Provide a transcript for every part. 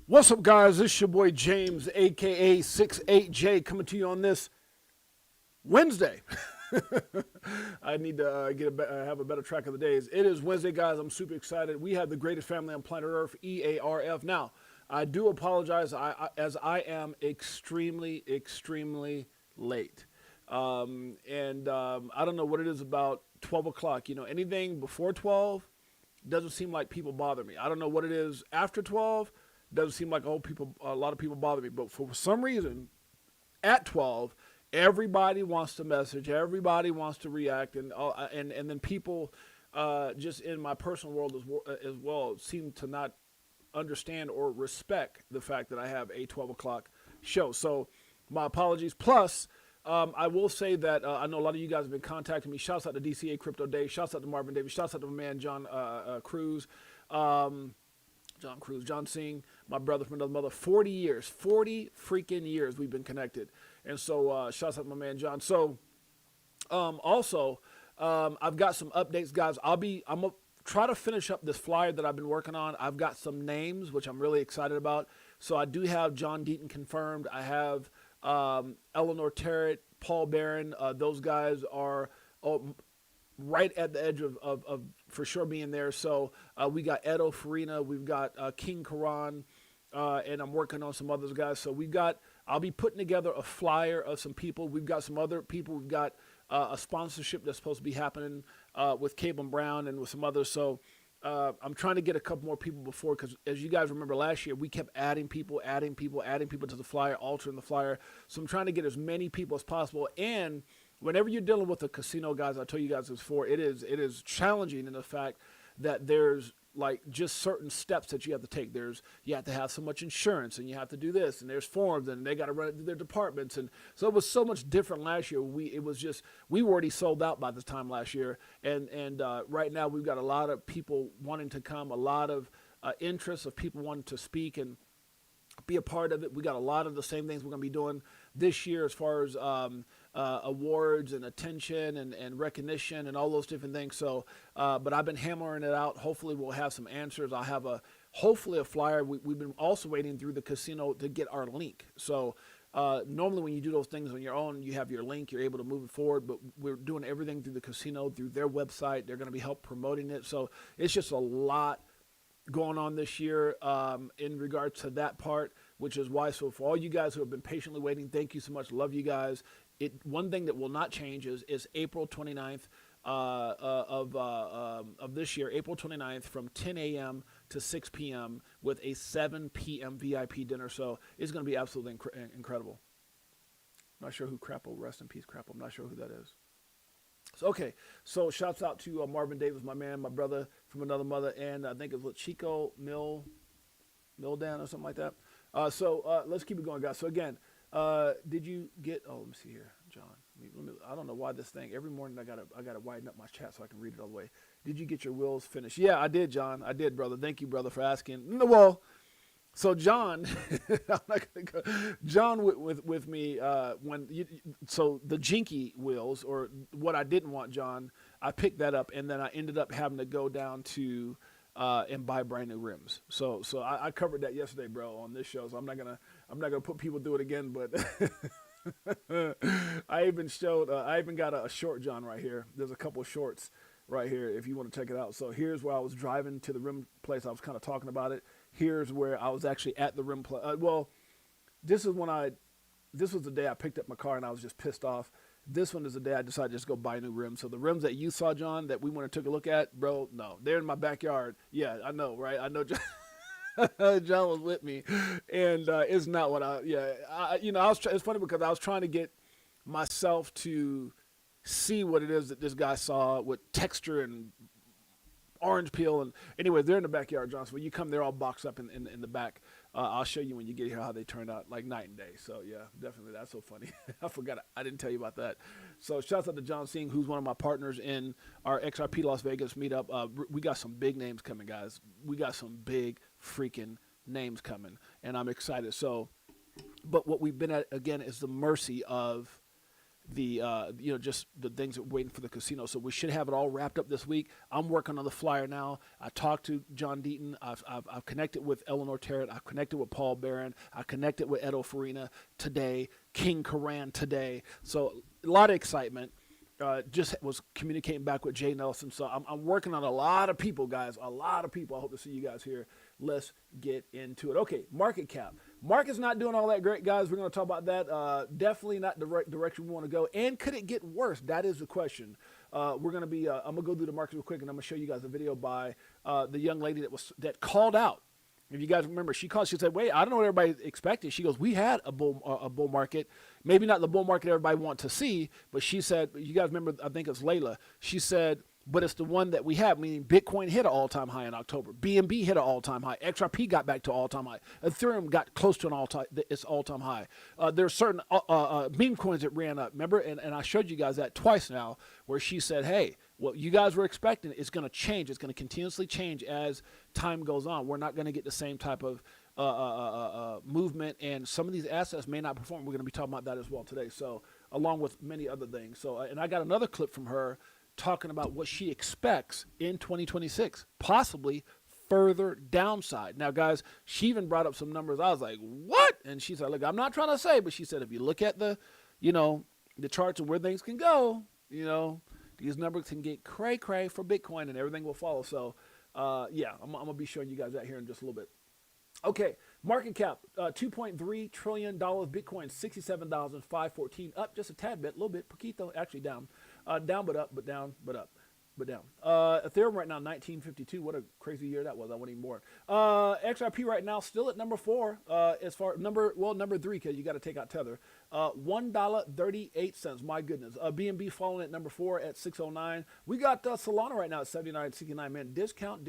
What's up, guys? This is your boy James, aka 68J, coming to you on this Wednesday. I need to have a better track of the days. It is Wednesday, guys. I'm super excited. We have the greatest family on planet Earth, EARF. Now, I do apologize as I am extremely late. I don't know what it is about 12 o'clock. You know, anything before 12 doesn't seem like people bother me. I don't know what it is after 12. Doesn't seem like a lot of people bother me. But for some reason, at 12, everybody wants to message, everybody wants to react, and then people just in my personal world as well seem to not understand or respect the fact that I have a 12 o'clock show. So my apologies. Plus, I will say that I know a lot of you guys have been contacting me. Shouts out to DCA Crypto Day. Shouts out to Marvin Davis. Shouts out to my man John Cruz. John Singh, my brother from another mother. 40 years, 40 freaking years we've been connected. And so shouts out to my man John. So also, I've got some updates, guys. I'm gonna try to finish up this flyer that I've been working on. I've got some names which I'm really excited about. So I do have John Deaton confirmed. I have Eleanor Terrett, Paul Barron. Those guys are right at the edge of for sure being there. So we got Edo Farina, we've got King Karan, and I'm working on some others, guys. So I'll be putting together a flyer of some people. We've got some other people. We've got a sponsorship that's supposed to be happening with Cable Brown and with some others. So I'm trying to get a couple more people before, because as you guys remember last year, we kept adding people to the flyer, altering the flyer. So I'm trying to get as many people as possible. And whenever you're dealing with a casino, guys, I told you guys this before, it is challenging in the fact that there's like just certain steps that you have to take. You have to have so much insurance, and you have to do this, and there's forms, and they got to run it through their departments. And so it was so much different last year. We were already sold out by this time last year. And right now we've got a lot of people wanting to come, a lot of interest of people wanting to speak and be a part of it. We got a lot of the same things we're going to be doing this year as far as awards and attention and recognition and all those different things. So, but I've been hammering it out. Hopefully we'll have some answers. I'll have hopefully a flyer. We've been also waiting through the casino to get our link. So normally when you do those things on your own, you have your link, you're able to move it forward, but we're doing everything through the casino, through their website. They're going to be help promoting it. So it's just a lot going on this year in regards to that part, which is why. So for all you guys who have been patiently waiting, thank you so much. Love you guys. One thing that will not change is April 29th of this year, April 29th from 10 a.m. to 6 p.m. with a 7 p.m. VIP dinner. So it's going to be absolutely incredible. I'm not sure who Crapple, rest in peace Crapple. I'm not sure who that is. So, okay, so shouts out to Marvin Davis, my man, my brother from another mother, and I think it was Chico Mildan or something like that. So let's keep it going, guys. So again, did you get? Oh, let me see here, John. I don't know why this thing. Every morning I gotta widen up my chat so I can read it all the way. Did you get your wills finished? Yeah, I did, John. I did, brother. Thank you, brother, for asking. Well, so John, I'm not gonna go. John with me so the Jinky wheels, or what I didn't want, John. I picked that up, and then I ended up having to go down to and buy brand new rims. So I covered that yesterday, bro, on this show. So I'm not gonna put people through it again. But I even got a short, John, right here. There's a couple of shorts right here if you want to check it out. So here's where I was driving to the rim place. I was kind of talking about it. Here's where I was actually at the rim place. This was the day I picked up my car and I was just pissed off. This one is the day I decided to just go buy new rims. So the rims that you saw, John, that we went and took a look at, bro, no, they're in my backyard. Yeah, I know, right? I know John was with me, and it's not what it's funny because I was trying to get myself to see what it is that this guy saw with texture and orange peel. And anyway, they're in the backyard, John. So when you come, they're all boxed up in the back. I'll show you when you get here how they turned out, like night and day. So yeah, definitely. That's so funny. I forgot. I didn't tell you about that. So shouts out to John Singh, who's one of my partners in our XRP Las Vegas meetup. We got some big names coming, guys. We got some big freaking names coming, and I'm excited. So, but what we've been at, again, is the mercy of just the things that we're waiting for the casino. So we should have it all wrapped up this week. I'm working on the flyer now. I talked to John Deaton. I've connected with Eleanor Terrett. I've connected with Paul Barron. I connected with Edo Farina today, King Karan today. So a lot of excitement. Just was communicating back with Jay Nelson. So I'm working on a lot of people, guys. A lot of people. I hope to see you guys here. Let's get into it. Okay, market cap. Market's not doing all that great, guys. We're going to talk about that. Definitely not the direction we want to go. And could it get worse? That is the question. I'm going to go through the market real quick, and I'm going to show you guys a video by the young lady that called out. If you guys remember, she said, wait, I don't know what everybody expected. She goes, we had a bull market. Maybe not the bull market everybody want to see, but she said, you guys remember, I think it's Layla. She said, but it's the one that we have, meaning Bitcoin hit an all-time high in October. BNB hit an all-time high. XRP got back to all-time high. Ethereum got close to its all-time high. There's certain meme coins that ran up, remember? And I showed you guys that twice now, where she said, hey, what you guys were expecting is going to change. It's going to continuously change as time goes on. We're not going to get the same type of movement, and some of these assets may not perform. We're going to be talking about that as well today, so along with many other things. So, and I got another clip from her talking about what she expects in 2026, possibly further downside. Now, guys, she even brought up some numbers. I was like, what? And she said, look, I'm not trying to say, but she said, if you look at the charts of where things can go, these numbers can get cray-cray for Bitcoin and everything will follow. So, yeah, I'm going to be showing you guys that here in just a little bit. Okay, market cap, $2.3 trillion. Bitcoin, 67,514, up just a tad bit, a little bit, poquito, actually down. Down but up, but down, but up, but down. Ethereum right now, 1952. What a crazy year that was. I want even more. XRP right now still at number 4. As far number 3, because you got to take out Tether. $1.38. My goodness. BNB falling at number 4 at 609. We got Solana right now at 79.69. Man, discount.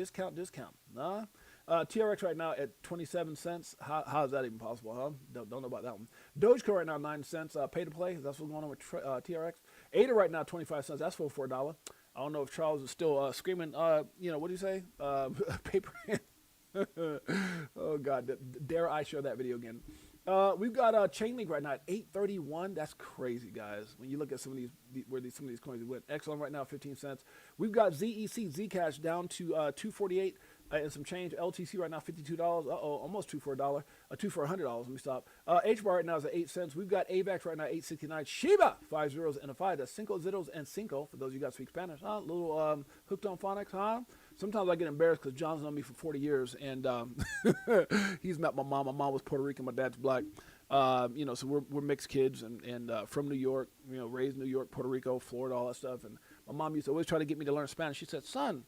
TRX right now at 27 cents. How is that even possible, huh? Don't know about that one. Dogecoin right now, 9 cents. Pay to play. That's what's going on with TRX. ADA right now, 25 cents. That's for $1. I don't know if Charles is still screaming, what do you say? Paper. Oh, God. Dare I show that video again? We've got Chainlink right now at 831. That's crazy, guys. When you look at some of these coins went. XLM right now, 15 cents. We've got ZEC, Zcash down to 248 and some change. LTC right now, $52. Almost 2 for $1. 2 for $100. Let me stop. HBAR right now is at 8 cents. We've got AVAX right now, 869. Shiba, 5 zeros and a 5. That's Cinco Zeros and Cinco, for those of you guys who speak Spanish. Huh? Little hooked on phonics, huh? Sometimes I get embarrassed because John's known me for 40 years, and he's met my mom. My mom was Puerto Rican. My dad's black. So we're mixed kids and from New York, raised in New York, Puerto Rico, Florida, all that stuff. And my mom used to always try to get me to learn Spanish. She said, son,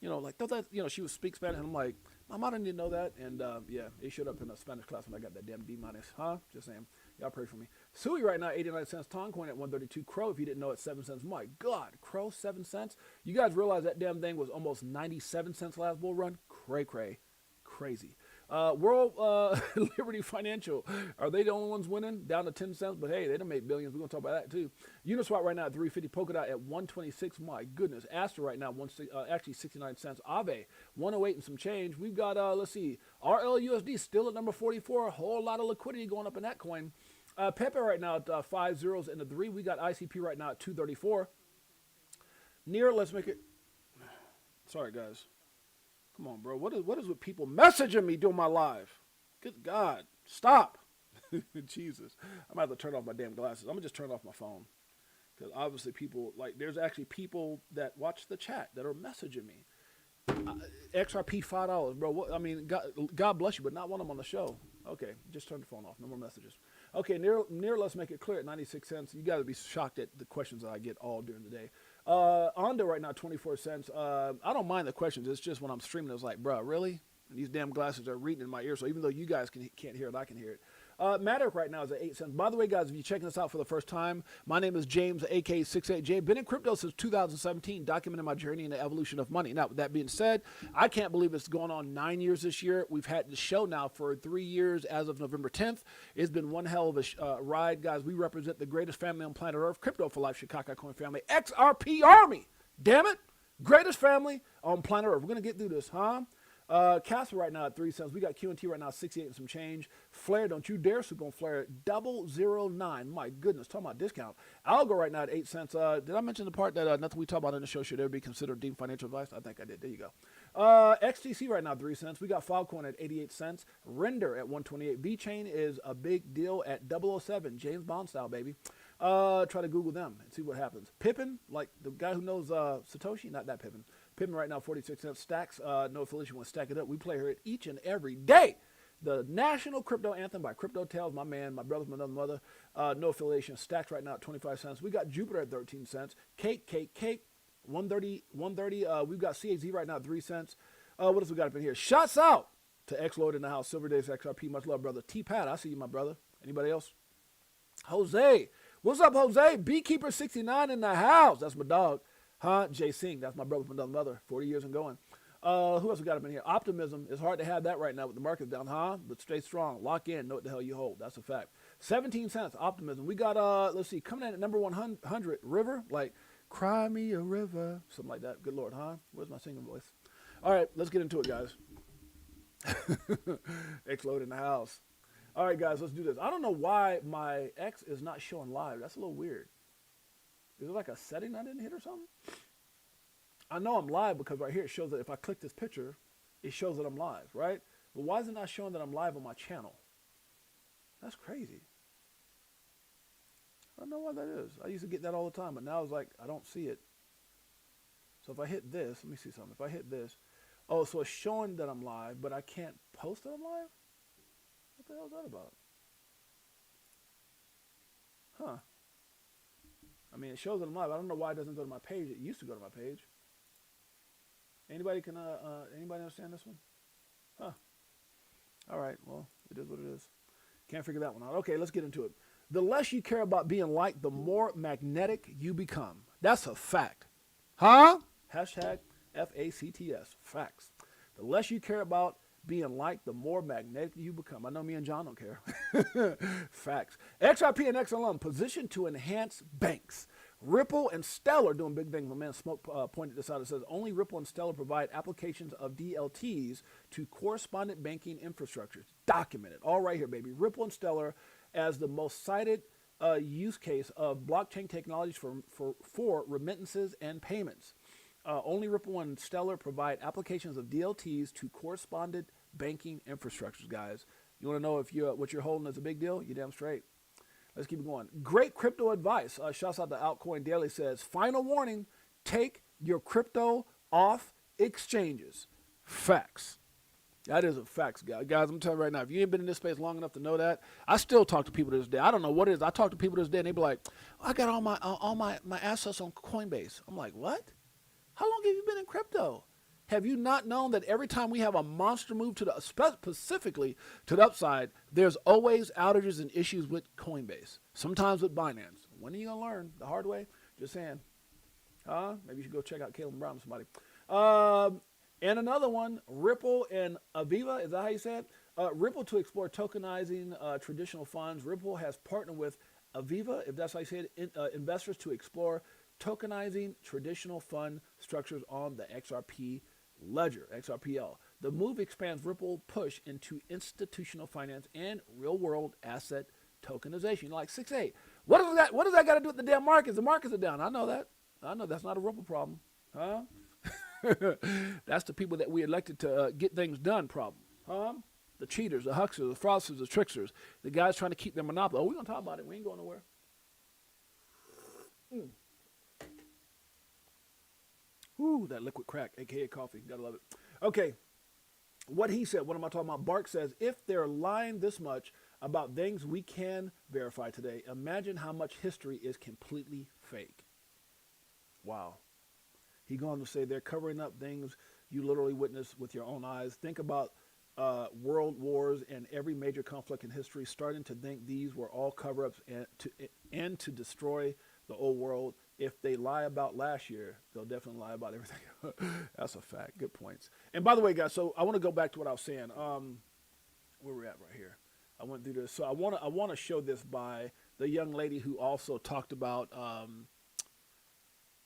she would speak Spanish. And I'm like, Mom, I didn't know that. And yeah, it showed up in a Spanish class when I got that damn D-, huh? Just saying. Y'all pray for me. Sui right now, 89 cents. Toncoin at 132. Crow, if you didn't know, it's 7 cents. My God, Crow, 7 cents. You guys realize that damn thing was almost 97 cents last bull run? Crazy. World Liberty Financial, are they the only ones winning? Down to 10 cents, but hey, they done made billions. We're going to talk about that too. Uniswap right now at 350. Polkadot at 126. My goodness. Aster right now, actually 69 cents. Aave, 108 and some change. We've got, let's see, RLUSD still at number 44. A whole lot of liquidity going up in that coin. Pepe right now at 5 zeros and a 3. We got ICP right now at 234. Near, let's make it. Sorry, guys. Come on, bro. What is with people messaging me during my live? Good God. Stop. Jesus. I'm going to have to turn off my damn glasses. I'm going to just turn off my phone. Because obviously people, there's actually people that watch the chat that are messaging me. XRP $5, bro. God bless you, but not one of them on the show. Okay, just turn the phone off. No more messages. Okay, near let's make it clear at 96 cents. You got to be shocked at the questions that I get all during the day. Ondo right now, 24 cents. I don't mind the questions. It's just when I'm streaming, it's like, bro, really? And these damn glasses are reading in my ear. So even though you guys can't hear it, I can hear it. Matic right now is at 8 cents. By the way, guys, if you're checking this out for the first time, my name is James, AK68J. Been in crypto since 2017, documenting my journey in the evolution of money. Now, with that being said, I can't believe it's going on 9 years this year. We've had the show now for 3 years as of November 10th. It's been one hell of a ride, guys. We represent the greatest family on planet Earth, Crypto for Life, Chicago Coin Family, XRP Army. Damn it. Greatest family on planet Earth. We're going to get through this, huh? Casper right now at 3 cents. We got QNT right now 68 and some change. Flare, don't you dare soup on Flare. 009. My goodness, talking about discount. Algo right now at 8 cents. Did I mention the part that nothing we talk about in the show should ever be considered deemed financial advice? I think I did. There you go. XTC right now 3 cents. We got Filecoin at 88 cents. Render at 128. VChain is a big deal at 007. James Bond style, baby. Try to Google them and see what happens. Pippin, like the guy who knows Satoshi, not that Pippin. Pippin right now 46 cents. Stacks, no affiliation, want to stack it up. We play her each and every day. The national crypto anthem by Crypto Tales, my man, my brother from another mother. No affiliation. Stacks right now at 25 cents. We got Jupiter at 13 cents. Cake, 130. We've got CAZ right now at 3 cents. What else we got up in here? Shots out to X-Lord in the house. Silver Days XRP. Much love, brother. T-Pat, I see you, my brother. Anybody else? Jose. What's up, Jose? Beekeeper 69 in the house. That's my dog. Huh? Jay Singh. That's my brother from another mother. 40 years and going. Who else we got up in here? Optimism. It's hard to have that right now with the market down, huh? But stay strong. Lock in. Know what the hell you hold. That's a fact. 17 cents. Optimism. We got, let's see, coming in at number 100. River. Like, cry me a river. Something like that. Good Lord, huh? Where's my singing voice? All right, let's get into it, guys. X-Load in the house. All right, guys, let's do this. I don't know why my X is not showing live. That's a little weird. Is it like a setting I didn't hit or something? I know I'm live because right here it shows that if I click this picture, it shows that I'm live, right? But why is it not showing that I'm live on my channel? That's crazy. I don't know why that is. I used to get that all the time, but now it's like I don't see it. So if I hit this, let me see something. If I hit this, oh, so it's showing that I'm live, but I can't post that I'm live? What the hell is that about? Huh. I mean, it shows that I'm live. I don't know why it doesn't go to my page. It used to go to my page. Anybody can, anybody understand this one? Huh. All right, well, it is what it is. Can't figure that one out. Okay, let's get into it. The less you care about being liked, the more magnetic you become. That's a fact. Huh? Hashtag FACTS. Facts. The less you care about being liked, the more magnetic you become. I know me and John don't care. Facts. XRP and XLM positioned to enhance banks. Ripple and Stellar doing big things. My man Smoke pointed this out. It says only Ripple and Stellar provide applications of DLTs to correspondent banking infrastructures. Documented. All right here, baby. Ripple and Stellar as the most cited use case of blockchain technologies for remittances and payments. Only Ripple and Stellar provide applications of DLTs to correspondent banking infrastructures, guys. You want to know if what you're holding is a big deal? You're damn straight. Let's keep it going. Great crypto advice. Shouts out to Altcoin Daily says, final warning, take your crypto off exchanges. Facts. That is a facts, guys. I'm telling you right now, if you ain't been in this space long enough to know that, I still talk to people to this day. I don't know what it is. I talk to people to this day, and they be like, oh, I got all my assets on Coinbase. I'm like, what? How long have you been in crypto? Have you not known that every time we have a monster move to the specifically to the upside, there's always outages and issues with Coinbase, sometimes with Binance. When are you going to learn? The hard way? Just saying. Maybe you should go check out Caleb Brown or somebody. And another one, Ripple and Aviva. Is that how you said? Ripple to explore tokenizing traditional funds. Ripple has partnered with Aviva, if that's how you say it, investors to explore tokenizing traditional fund structures on the XRP ledger, XRPL. The move expands Ripple push into institutional finance and real-world asset tokenization. Like 6-8. What does that got to do with the damn markets? The markets are down. I know that. I know that's not a Ripple problem. Huh? That's the people that we elected to get things done problem. Huh? The cheaters, the hucksters, the fraudsters, the tricksters, the guys trying to keep their monopoly. Oh, we're going to talk about it. We ain't going nowhere. Ooh, that liquid crack, a.k.a. coffee. Gotta love it. Okay, what he said, what am I talking about? Bark says, if they're lying this much about things we can verify today, imagine how much history is completely fake. Wow. He going to say they're covering up things you literally witnessed with your own eyes. Think about world wars and every major conflict in history, starting to think these were all cover-ups and to destroy the old world. If they lie about last year, they'll definitely lie about everything. That's a fact. Good points. And by the way, guys, so I want to go back to what I was saying. Where we're at right here. I went through this. So I want to show this by the young lady who also talked about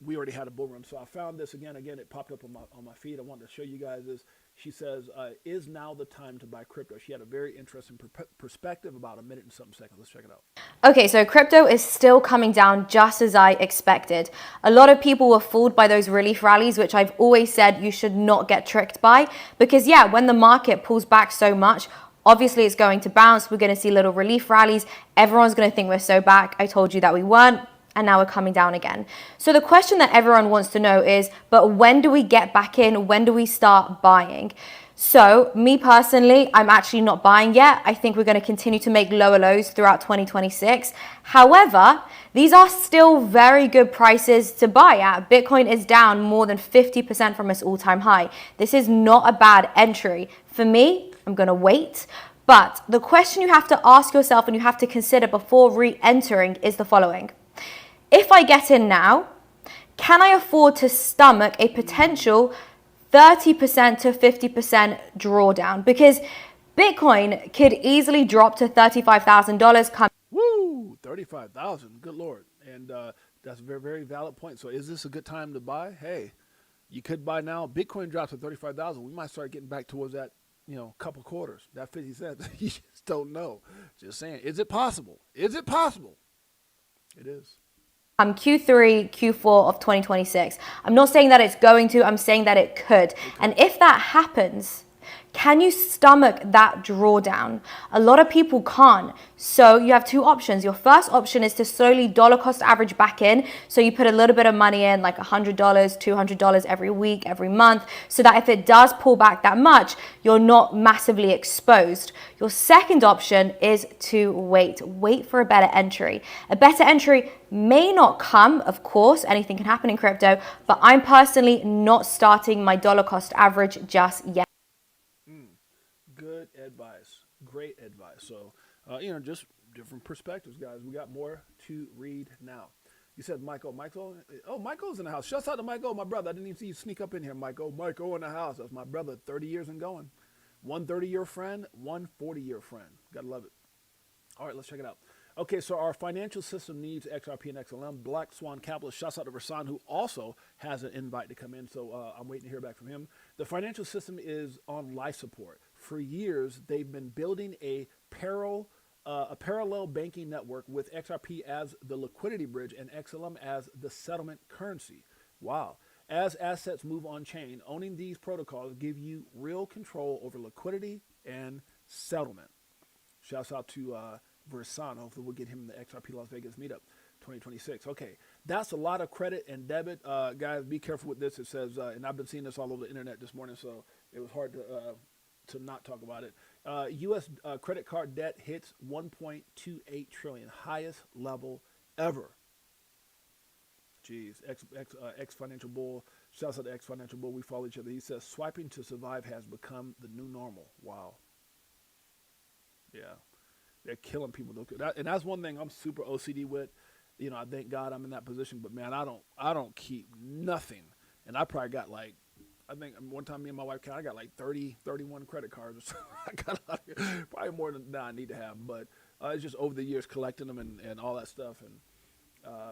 we already had a bull run. So I found this again. It popped up on my feed. I wanted to show you guys this. She says, is now the time to buy crypto? She had a very interesting perspective, about a minute and something seconds. Let's check it out. Okay, so crypto is still coming down just as I expected. A lot of people were fooled by those relief rallies, which I've always said you should not get tricked by. Because yeah, when the market pulls back so much, obviously it's going to bounce. We're going to see little relief rallies. Everyone's going to think we're so back. I told you that we weren't. And now we're coming down again. So the question that everyone wants to know is, but when do we get back in? When do we start buying? So me personally, I'm actually not buying yet. I think we're going to continue to make lower lows throughout 2026. However, these are still very good prices to buy at. Bitcoin is down more than 50% from its all-time high. This is not a bad entry. For me, I'm going to wait. But the question you have to ask yourself and you have to consider before re-entering is the following. If I get in now, can I afford to stomach a potential 30% to 50% drawdown? Because Bitcoin could easily drop to $35,000. Woo! 35,000. Good Lord. And that's a very, very valid point. So is this a good time to buy? Hey, you could buy now. Bitcoin drops to 35,000. We might start getting back towards that, couple quarters, that 50 cents. You just don't know. Just saying. Is it possible? Is it possible? It is. Q3, Q4 of 2026. I'm not saying that it's going to, I'm saying that it could. And if that happens, can you stomach that drawdown? A lot of people can't. So you have two options. Your first option is to slowly dollar cost average back in. So you put a little bit of money in, like $100, $200 every week, every month, so that if it does pull back that much, you're not massively exposed. Your second option is to wait for a better entry. A better entry may not come, of course, anything can happen in crypto, but I'm personally not starting my dollar cost average just yet. Good advice. Great advice. So, just different perspectives, guys. We got more to read now. You said Michael. Michael's in the house. Shouts out to Michael, my brother. I didn't even see you sneak up in here, Michael. Michael in the house. That's my brother, 30 years and going. One 30-year friend, one 40-year friend. Gotta love it. All right, let's check it out. Okay, so our financial system needs XRP and XLM. Black Swan Capitalist, shouts out to Rasan, who also has an invite to come in. So I'm waiting to hear back from him. The financial system is on life support. For years, they've been building a parallel banking network with XRP as the liquidity bridge and XLM as the settlement currency. Wow. As assets move on chain, owning these protocols give you real control over liquidity and settlement. Shouts out to Versan. Hopefully we'll get him in the XRP Las Vegas meetup 2026. Okay, that's a lot of credit and debit. Guys, be careful with this. It says, and I've been seeing this all over the internet this morning, so it was hard to not talk about it. U.S. Credit card debt hits 1.28 trillion, highest level ever. Jeez, X Financial Bull. Shouts out to X Financial Bull. We follow each other. He says, swiping to survive has become the new normal. Wow. Yeah. They're killing people though, and that's one thing I'm super OCD with. I thank God I'm in that position, but man, I don't keep nothing, and I probably got like, I think one time me and my wife I got like 31 credit cards or something. I got probably more than I need to have, but it's just over the years collecting them and all that stuff, and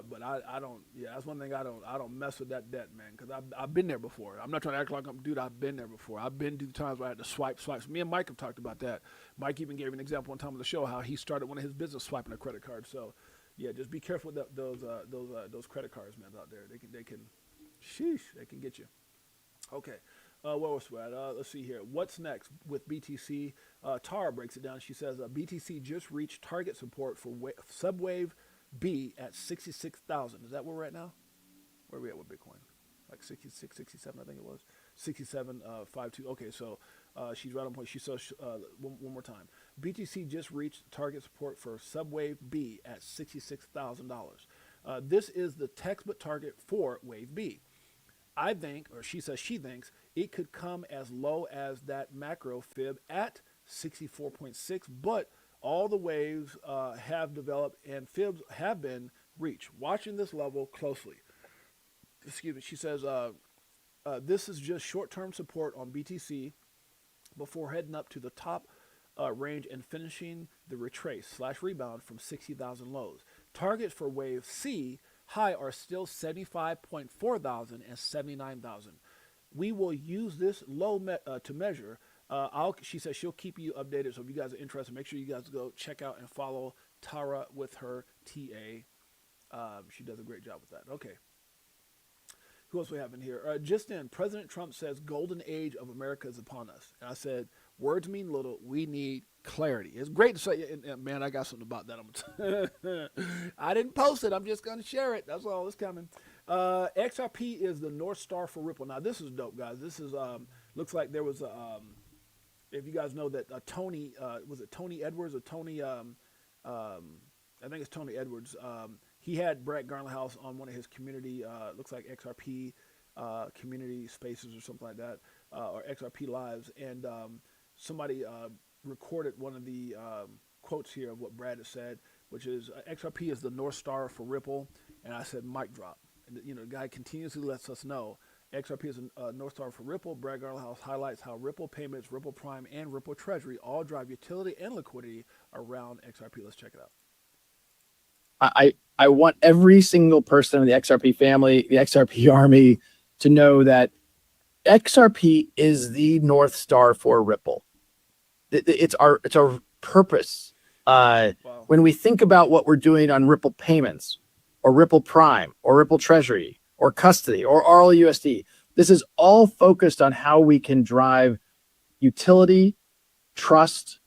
but I don't. Yeah, that's one thing I don't mess with that debt, man, because I've been there before. I'm not trying to act like I'm dude. I've been there before. I've been through times where I had to swipe. Me and Mike have talked about that. Mike even gave an example one time on the show how he started one of his business swiping a credit card. So yeah, just be careful with those credit cards, man, out there. They can get you. Okay. Where was we at? Let's see here. What's next with BTC? Tara breaks it down. She says BTC just reached target support for subwave B at 66,000. Is that where we're at now? Where are we at with Bitcoin? Like 66, 67, I think it was. 67.52. Okay, so she's right on point. She says one more time. BTC just reached target support for subwave B at $66,000. This is the textbook target for wave B. I think, or she says she thinks, it could come as low as that macro fib at 64.6, but all the waves have developed and fibs have been reached. Watching this level closely. Excuse me. She says this is just short-term support on BTC before heading up to the top range and finishing the retrace/rebound from 60,000 lows. Targets for wave C high are still 75.4 thousand and 79,000. We will use this low to measure. She says she'll keep you updated. So if you guys are interested, make sure you guys go check out and follow Tara with her TA. She does a great job with that. Okay. Who else we have in here? Just in, President Trump says golden age of America is upon us. And I said, words mean little. We need clarity. It's great to say, and man, I got something about that. I didn't post it. I'm just going to share it. That's all. It's coming. XRP is the North Star for Ripple. Now, this is dope, guys. This is, looks like there was a, if you guys know that Tony, was it Tony Edwards or Tony, I think it's Tony Edwards. He had Brett Garlinghouse on one of his community, looks like XRP community spaces or something like that, or XRP lives. And somebody recorded one of the quotes here of what Brad has said, which is XRP is the North Star for Ripple. And I said, mic drop. And, you know, the guy continuously lets us know XRP is a North Star for Ripple. Brad Garlinghouse highlights how Ripple payments, Ripple Prime, and Ripple Treasury all drive utility and liquidity around XRP. Let's check it out. I want every single person in the XRP family, the XRP army, to know that XRP is the North Star for Ripple. It's our purpose. Wow. When we think about what we're doing on Ripple payments or Ripple Prime or Ripple Treasury or custody or RLUSD, this is all focused on how we can drive utility, trust,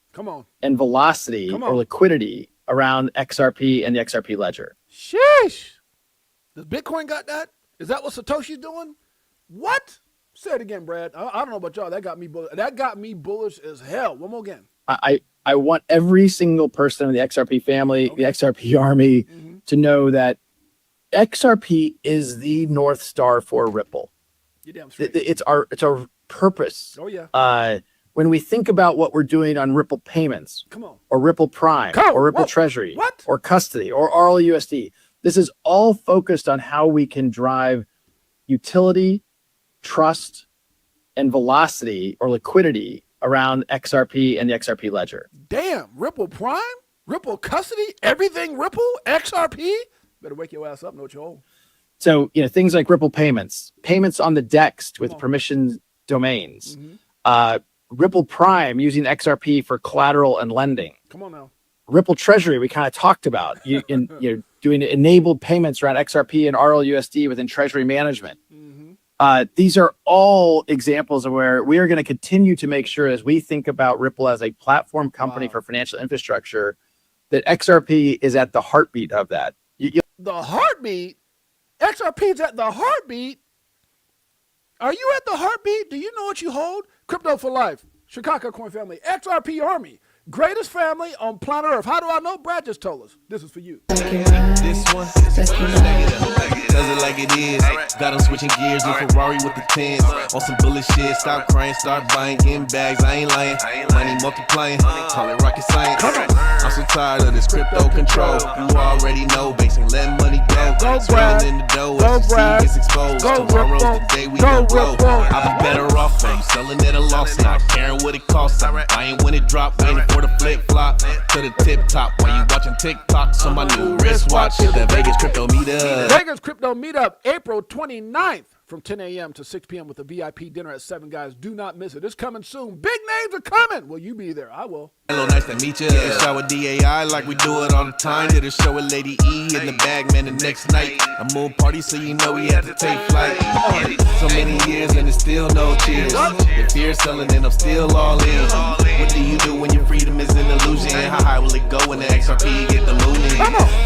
and velocity or liquidity around XRP and the XRP ledger. Sheesh. Does Bitcoin got that? Is that what Satoshi's doing? What? Say it again, Brad. I don't know about y'all. That got me bullish. That got me bullish as hell. One more again. I want every single person in the XRP family, the XRP army, to know that XRP is the North Star for Ripple. You're damn straight. It's our purpose. Oh yeah. When we think about what we're doing on Ripple payments or Ripple Prime or Ripple Treasury or custody or RLUSD, this is all focused on how we can drive utility, trust, and velocity or liquidity around XRP and the XRP ledger. Damn, Ripple Prime, Ripple custody, everything Ripple, XRP. Better wake your ass up, know what you owe. So, you know, things like Ripple payments on the DEX with permission domains, Ripple Prime using XRP for collateral and lending. Come on now. Ripple Treasury, we kind of talked about. You're doing enabled payments around XRP and RLUSD within Treasury management. These are all examples of where we are going to continue to make sure, as we think about Ripple as a platform company for financial infrastructure, that XRP is at the heartbeat of that. The heartbeat? XRP is at the heartbeat? Are you at the heartbeat? Do you know what you hold? Crypto for life. Chicago Coin Family. XRP Army. Greatest family on planet Earth. How do I know? Brad just told us. This is for you. This one, does it like it is. Got them switching gears, new Ferrari with the tens. On some bullet shit, stop crying, start buying, getting bags. I ain't lying, money multiplying, call it rocket science. I'm so tired of this crypto control. You already know, basing let money go. Swinging in the dough, as you see gets exposed. Tomorrow's the day we gon' grow. I'll be better off when you selling at a loss, not caring what it costs. I'm buying when it drop, waiting for the flip flop to the tip top. While you watching TikToks on my new wristwatch. The Vegas Crypto Meetup. Vegas Crypto Meetup, April 29th from 10 a.m. to 6 p.m. with a VIP dinner at 7, guys. Do not miss it. It's coming soon. Big names are coming. Will you be there? I will. Hello, nice to meet you. Shower DAI like we do it all the time. Did a show with Lady E in the bag, man, the next night. A moon party, so you know we had to take flight. So many years and it's still no cheers. If you're selling, then I'm still all in. What do you do when your freedom is an illusion? How high will it go when the XRP get the mooning?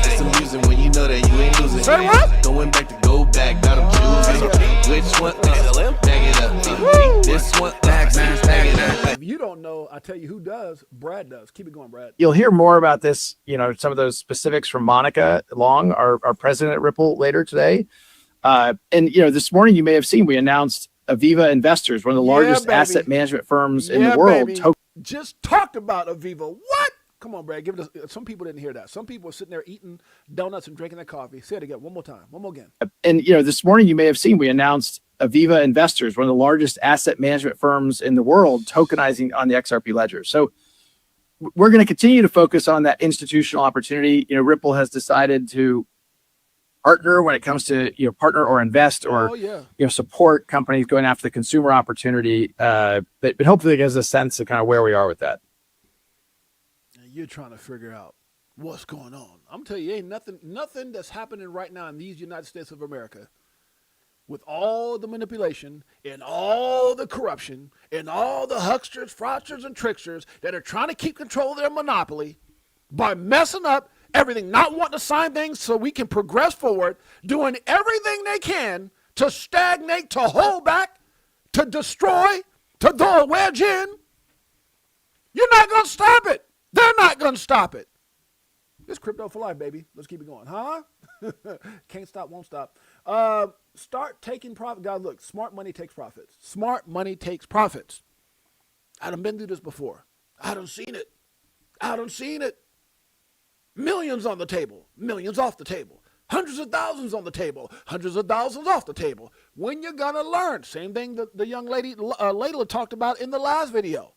It's amusing when you know that you ain't losing. Say what? Going back to go back, got them choosing. Which one? Bag it up. This one, bag it up. If you don't know, I tell you who does. Brad does. Keep it going, Brad. You'll hear more about this, you know, some of those specifics from Monica Long, our president at Ripple, later today. And, you know, this morning you may have seen we announced Aviva Investors, one of the largest asset management firms in the world. Just talked about Aviva. What? Come on, Brad. Give it. Some people didn't hear that. Some people are sitting there eating donuts and drinking their coffee. Say it again. One more time. One more again. And, you know, this morning you may have seen we announced Aviva Investors, one of the largest asset management firms in the world, tokenizing on the XRP ledger. So we're going to continue to focus on that institutional opportunity. You know, Ripple has decided to partner when it comes to, partner or invest or, support companies going after the consumer opportunity. But hopefully it gives a sense of kind of where we are with that. You're trying to figure out what's going on. I'm telling you, ain't nothing that's happening right now in these United States of America with all the manipulation and all the corruption and all the hucksters, fraudsters, and tricksters that are trying to keep control of their monopoly by messing up everything, not wanting to sign things so we can progress forward, doing everything they can to stagnate, to hold back, to destroy, to throw a wedge in. You're not going to stop it. They're not going to stop it. It's crypto for life, baby. Let's keep it going. Huh? Can't stop, won't stop. Start taking profit. God, look, smart money takes profits. Smart money takes profits. I done been through this before. I done seen it. Millions on the table. Millions off the table. Hundreds of thousands on the table. Hundreds of thousands off the table. When you're going to learn. Same thing that the young lady, Layla, talked about in the last video.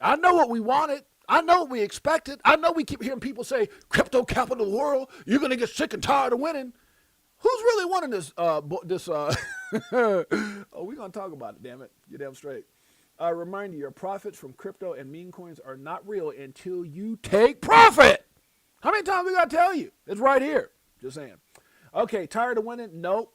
I know what we wanted. I know what we expected. I know we keep hearing people say, crypto capital of the world, you're going to get sick and tired of winning. Who's really winning this? Oh, we're going to talk about it, damn it. You're damn straight. Remind you, your profits from crypto and meme coins are not real until you take profit. How many times we got to tell you? It's right here. Just saying. Okay, tired of winning? Nope.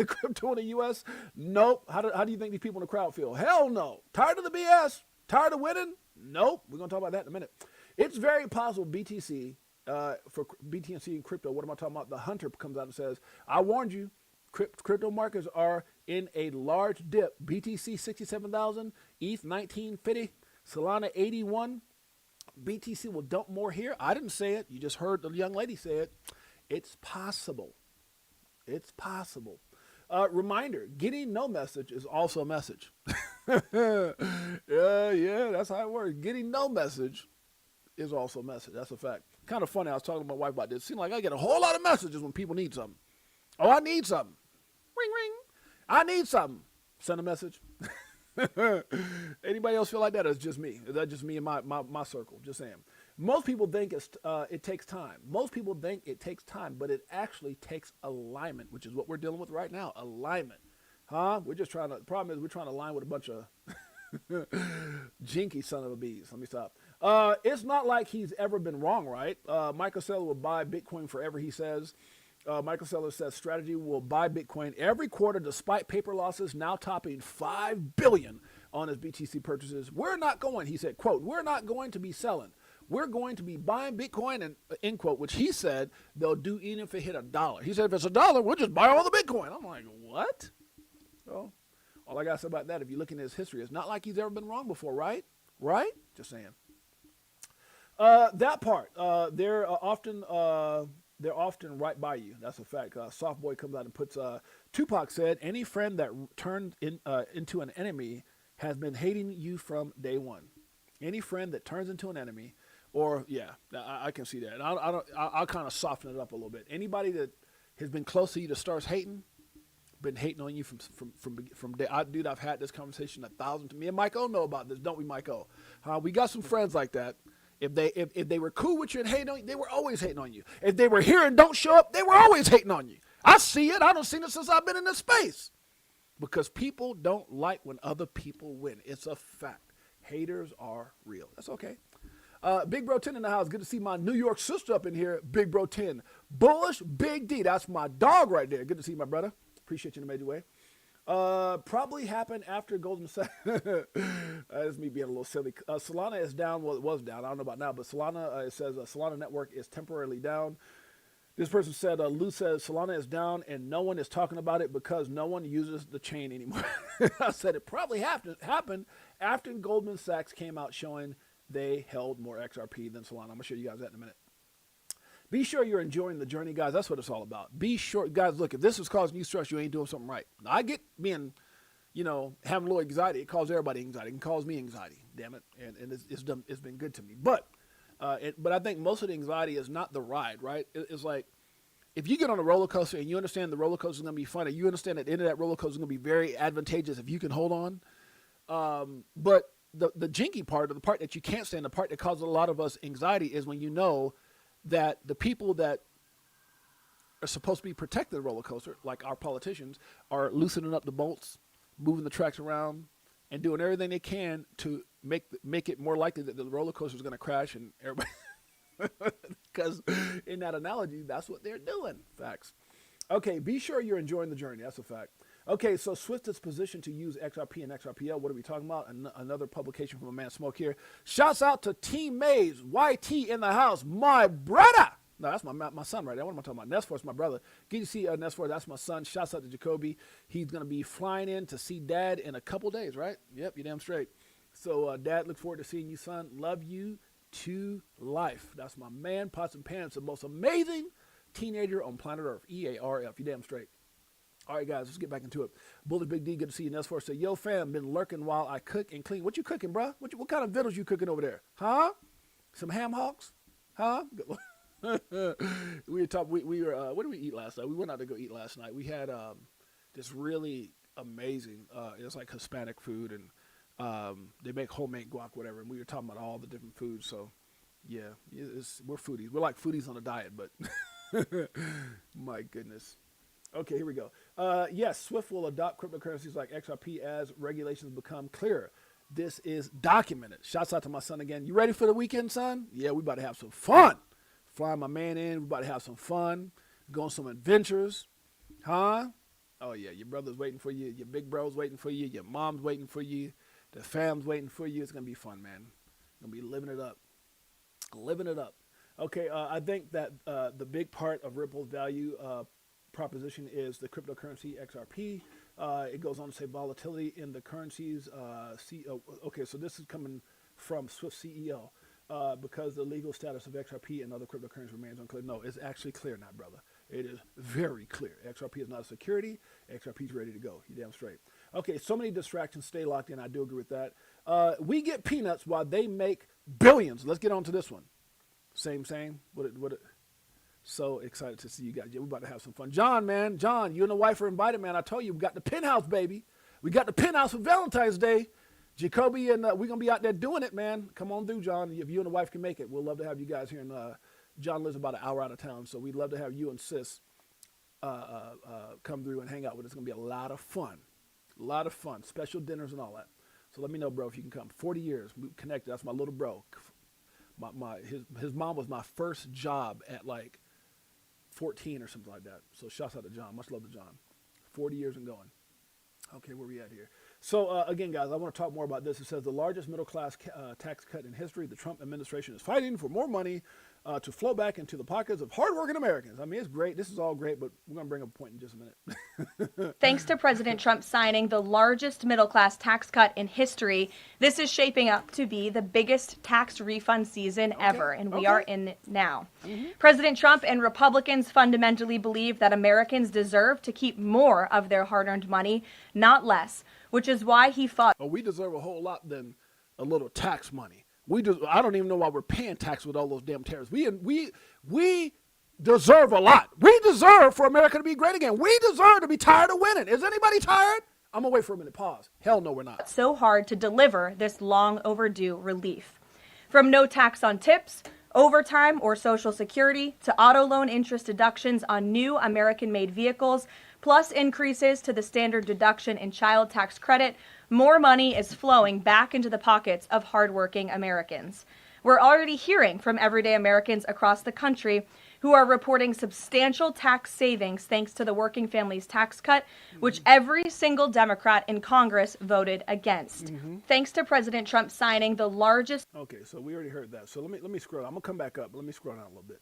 Crypto in the U.S.? Nope. How do you think these people in the crowd feel? Hell no. Tired of the BS? Tired of winning? Nope. We're going to talk about that in a minute. It's very possible BTC, for BTC and crypto, what am I talking about? The hunter comes out and says, I warned you, crypto markets are in a large dip. BTC 67,000, ETH 1950, Solana 81. BTC will dump more here. I didn't say it. You just heard the young lady say it. It's possible. It's possible. Reminder, getting no message is also a message. Yeah, that's how it works. Getting no message is also a message. That's a fact. Kind of funny. I was talking to my wife about this. It seems like I get a whole lot of messages when people need something. Oh, I need something. Ring, ring. I need something. Send a message. Anybody else feel like that? Or is it just me? Is that just me and my circle? Just saying. Most people think it takes time. Most people think it takes time, but it actually takes alignment, which is what we're dealing with right now. Alignment. Huh? The problem is we're trying to align with a bunch of jinky son of a bees. Let me stop. It's not like he's ever been wrong, right? Michael Saylor will buy Bitcoin forever, he says. Michael Saylor says strategy will buy Bitcoin every quarter despite paper losses, now topping $5 billion on his BTC purchases. We're not going, he said, quote, we're not going to be selling. We're going to be buying Bitcoin, and end quote, which he said they'll do even if it hit $1. He said if it's $1, we'll just buy all the Bitcoin. I'm like, what? Well, all I got to say about that, if you look in his history, it's not like he's ever been wrong before, right? Right? Just saying. That part, they're often right by you. That's a fact. Softboy comes out and puts, Tupac said, any friend that turned into an enemy has been hating you from day one. Any friend that turns into an enemy, or yeah, I can see that. And I'll kind of soften it up a little bit. Anybody that has been close to you that starts hating, been hating on you from day. Dude, I've had this conversation 1,000. Me and Michael know about this, don't we, Michael? We got some friends like that. If they were cool with you and hating on you, they were always hating on you. If they were here and don't show up, they were always hating on you. I see it. I don't see it since I've been in this space. Because people don't like when other people win. It's a fact. Haters are real. That's okay. Big Bro 10 in the house. Good to see my New York sister up in here. Big Bro 10. Bullish Big D. That's my dog right there. Good to see you, my brother. Appreciate you in a major way. Probably happened after Goldman Sachs. That's me being a little silly. Solana is down. Well, it was down. I don't know about now, but Solana, it says Solana network is temporarily down. This person said, Lou says Solana is down and no one is talking about it because no one uses the chain anymore. I said it probably happened after Goldman Sachs came out showing they held more XRP than Solana. I'm going to show you guys that in a minute. Be sure you're enjoying the journey, guys. That's what it's all about. Be sure, guys, look, if this is causing you stress, you ain't doing something right. Now, I get being, having a little anxiety. It causes everybody anxiety. It can cause me anxiety, damn it. And it's been good to me. But I think most of the anxiety is not the ride, right? It's like, if you get on a roller coaster and you understand the roller coaster is going to be fun, and you understand that the end of that roller coaster is going to be very advantageous if you can hold on. But the jinky part, or the part that you can't stand, the part that causes a lot of us anxiety is when you know that the people that are supposed to be protecting the roller coaster, like our politicians, are loosening up the bolts, moving the tracks around, and doing everything they can to make it more likely that the roller coaster is going to crash and everybody. Because in that analogy, that's what they're doing. Facts. Okay, be sure you're enjoying the journey. That's a fact. Okay, so Swift is positioned to use XRP and XRPL. What are we talking about? Another publication from a man Smoke here. Shouts out to Team Mays, YT in the house, my brother. No, that's my son right there. What am I talking about? Nesfor's my brother. Good to see Nesfor. That's my son. Shouts out to Jacoby. He's going to be flying in to see Dad in a couple days, right? Yep, you're damn straight. So, Dad, look forward to seeing you, son. Love you to life. That's my man, Pots and Pans, the most amazing teenager on planet Earth. EARF. You damn straight. All right, guys, let's get back into it. Bullet Big D, good to see you. Nesfor said, yo, fam, been lurking while I cook and clean. What you cooking, bro? What kind of vittles you cooking over there? Huh? Some ham hocks? Huh? We were talking. We were. What did we eat last night? We went out to go eat last night. We had this really amazing. It's like Hispanic food, and they make homemade guac, whatever. And we were talking about all the different foods. So, yeah, we're foodies. We're like foodies on a diet, but my goodness. Okay, here we go. Yes, Swift will adopt cryptocurrencies like XRP as regulations become clearer. This is documented. Shouts out to my son again. You ready for the weekend, son? Yeah, we about to have some fun. Flying my man in. We about to have some fun. Go on some adventures. Huh? Oh, yeah. Your brother's waiting for you. Your big bro's waiting for you. Your mom's waiting for you. The fam's waiting for you. It's going to be fun, man. Going to be living it up. Living it up. Okay, I think that the big part of Ripple's value proposition is the cryptocurrency XRP. It goes on to say volatility in the currencies. Okay, so this is coming from Swift CEO. Because the legal status of XRP and other cryptocurrencies remains unclear. No, it's actually clear now, brother. It is very clear. XRP is not a security. XRP is ready to go. You damn straight. Okay, so many distractions. Stay locked in. I do agree with that. We get peanuts while they make billions. Let's get on to this one. Same. So excited to see you guys. Yeah, we're about to have some fun. John, man. John, you and the wife are invited, man. I told you, we got the penthouse, baby. We got the penthouse for Valentine's Day. Jacoby and we're going to be out there doing it, man. Come on through, John. If you and the wife can make it, we'll love to have you guys here. And John lives about an hour out of town, so we'd love to have you and sis come through and hang out with us. It's going to be a lot of fun. A lot of fun. Special dinners and all that. So let me know, bro, if you can come. 40 years. We connected. That's my little bro. His mom was my first job at like 14 or something like that. So shouts out to John. Much love to John. 40 years and going. Okay, where we at here? So, again, guys, I want to talk more about this. It says the largest middle-class tax cut in history. The Trump administration is fighting for more money to flow back into the pockets of hardworking Americans. I mean, it's great. This is all great, but we're going to bring up a point in just a minute. Thanks to President Trump signing the largest middle-class tax cut in history, this is shaping up to be the biggest tax refund season ever, and we are in it now. President Trump and Republicans fundamentally believe that Americans deserve to keep more of their hard-earned money, not less, which is why he fought. Oh, we deserve a whole lot than a little tax money. I don't even know why we're paying tax with all those damn tariffs. We deserve a lot. We deserve for America to be great again. We deserve to be tired of winning. Is anybody tired? I'm going to wait for a minute. Pause. Hell no, we're not. So hard to deliver this long overdue relief. From no tax on tips, overtime, or Social Security to auto loan interest deductions on new American-made vehicles, plus increases to the standard deduction in child tax credit, more money is flowing back into the pockets of hardworking Americans. We're already hearing from everyday Americans across the country who are reporting substantial tax savings thanks to the Working Families Tax Cut, which every single Democrat in Congress voted against. Thanks to President Trump signing the largest. Okay, so we already heard that. So let me scroll. I'm gonna come back up. Let me scroll down a little bit.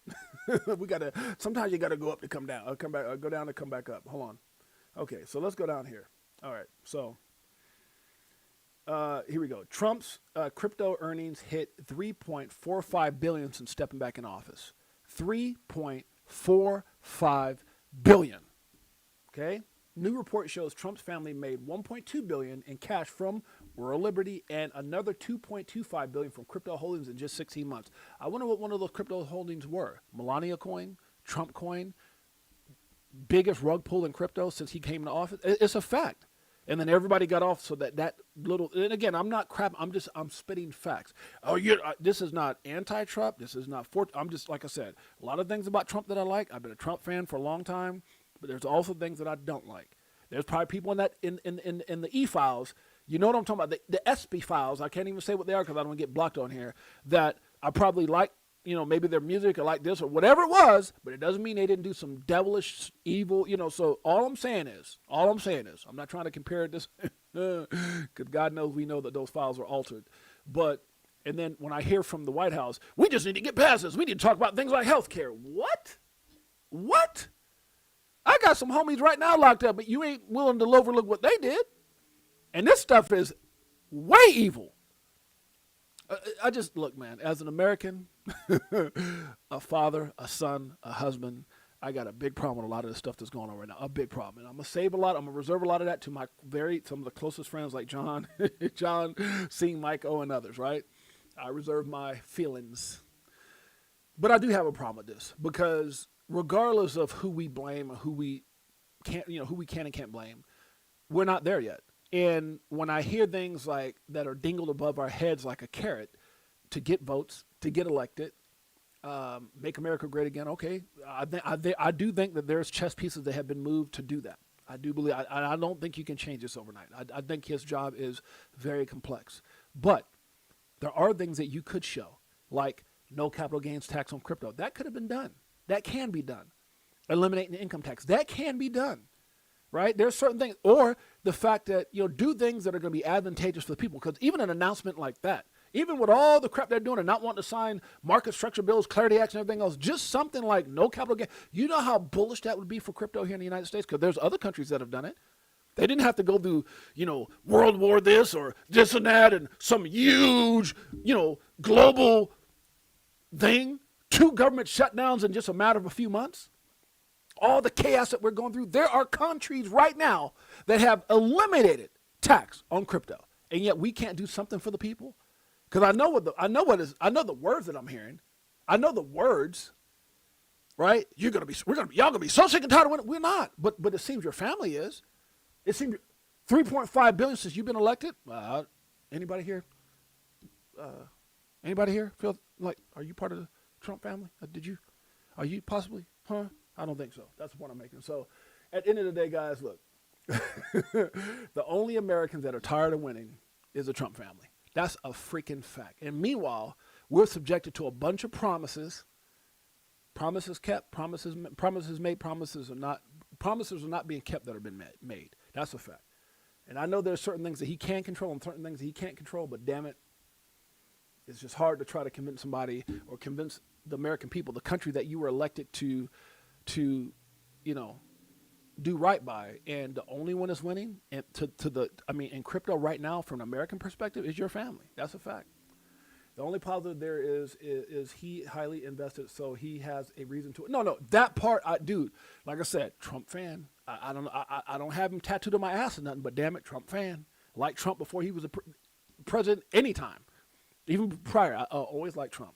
Sometimes you gotta go up to come down. Go down to come back up. Hold on. Okay, so let's go down here. All right, so here we go. Trump's crypto earnings hit $3.45 billion since stepping back in office. $3.45 billion. Okay. New report shows Trump's family made $1.2 billion in cash from Rural Liberty and another $2.25 billion from crypto holdings in just 16 months. I wonder what one of those crypto holdings were. Melania coin, Trump coin, biggest rug pull in crypto since he came into office. It's a fact. And then everybody got off so that little, and again, I'm not crap. I'm spitting facts. Oh, this is not anti-Trump. This is not I'm just, like I said, a lot of things about Trump that I like. I've been a Trump fan for a long time, but there's also things that I don't like. There's probably people in the E-files, you know what I'm talking about, the SB files, I can't even say what they are because I don't want to get blocked on here, that I probably like, maybe their music or like this or whatever it was, but it doesn't mean they didn't do some devilish, evil, so all I'm saying is, I'm not trying to compare this, because God knows we know that those files were altered, but, and then when I hear from the White House, we just need to get past this, we need to talk about things like health care. What? I got some homies right now locked up, but you ain't willing to overlook what they did. And this stuff is way evil. I just, look, man, as an American, a father, a son, a husband, I got a big problem with a lot of the stuff that's going on right now. A big problem. And I'm going to save a lot. I'm going to reserve a lot of that to some of the closest friends like John, Seeing Mike O, and others, right? I reserve my feelings. But I do have a problem with this because regardless of who we blame or who we can't, who we can and can't blame, we're not there yet. And when I hear things like that are dingled above our heads like a carrot to get votes, to get elected, make America great again, okay, I do think that there's chess pieces that have been moved to do that. I do believe, I don't think you can change this overnight. I think his job is very complex. But there are things that you could show, like no capital gains tax on crypto. That could have been done. That can be done. Eliminating the income tax. That can be done. Right? There's certain things. Or the fact that, do things that are going to be advantageous for the people. Because even an announcement like that, even with all the crap they're doing and not wanting to sign market structure bills, Clarity Act and everything else, just something like no capital gain. You know how bullish that would be for crypto here in the United States? Because there's other countries that have done it. They didn't have to go through, World War this or this and that and some huge, global thing. 2 government shutdowns in just a matter of a few months. All the chaos that we're going through. There are countries right now that have eliminated tax on crypto, and yet we can't do something for the people. Because I know the words that I'm hearing. I know the words, right? Y'all gonna be so sick and tired of winning. We're not, but it seems your family is. It seems 3.5 billion since you've been elected. Anybody here? Anybody here feel like, are you part of the Trump family? Are you possibly? Huh? I don't think so. That's the point I'm making. So at the end of the day, guys, look, the only Americans that are tired of winning is the Trump family. That's a freaking fact. And meanwhile, we're subjected to a bunch of promises kept, promises made, promises are not being kept that have been made. That's a fact. And I know there's certain things that he can control and certain things that he can't control, but damn it, it's just hard to try to convince somebody or convince the American people, the country that you were elected to do right by, and the only one that's winning and in crypto right now from an American perspective is your family. That's a fact. The only positive there is he highly invested, so he has a reason to. No, that part, dude. Like I said, Trump fan. I don't have him tattooed on my ass or nothing, but damn it, Trump fan. Like Trump before he was a president, anytime, even prior. I always liked Trump.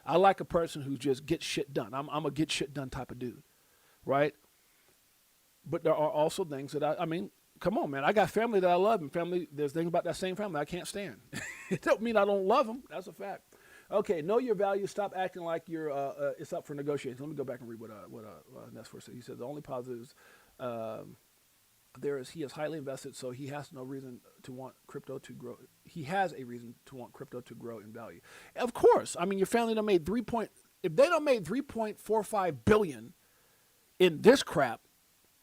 I like a person who just gets shit done. I'm a get shit done type of dude, right? But there are also things that I mean, come on, man. I got family that I love, and there's things about that same family I can't stand. It don't mean I don't love them. That's a fact. Okay, know your value. Stop acting like you're. It's up for negotiations. Let me go back and read what Nestor said. He said the only positives he is highly invested, so he has no reason to want crypto to grow. He has a reason to want crypto to grow in value. Of course, I mean your family done made if they don't made 3.45 billion in this crap,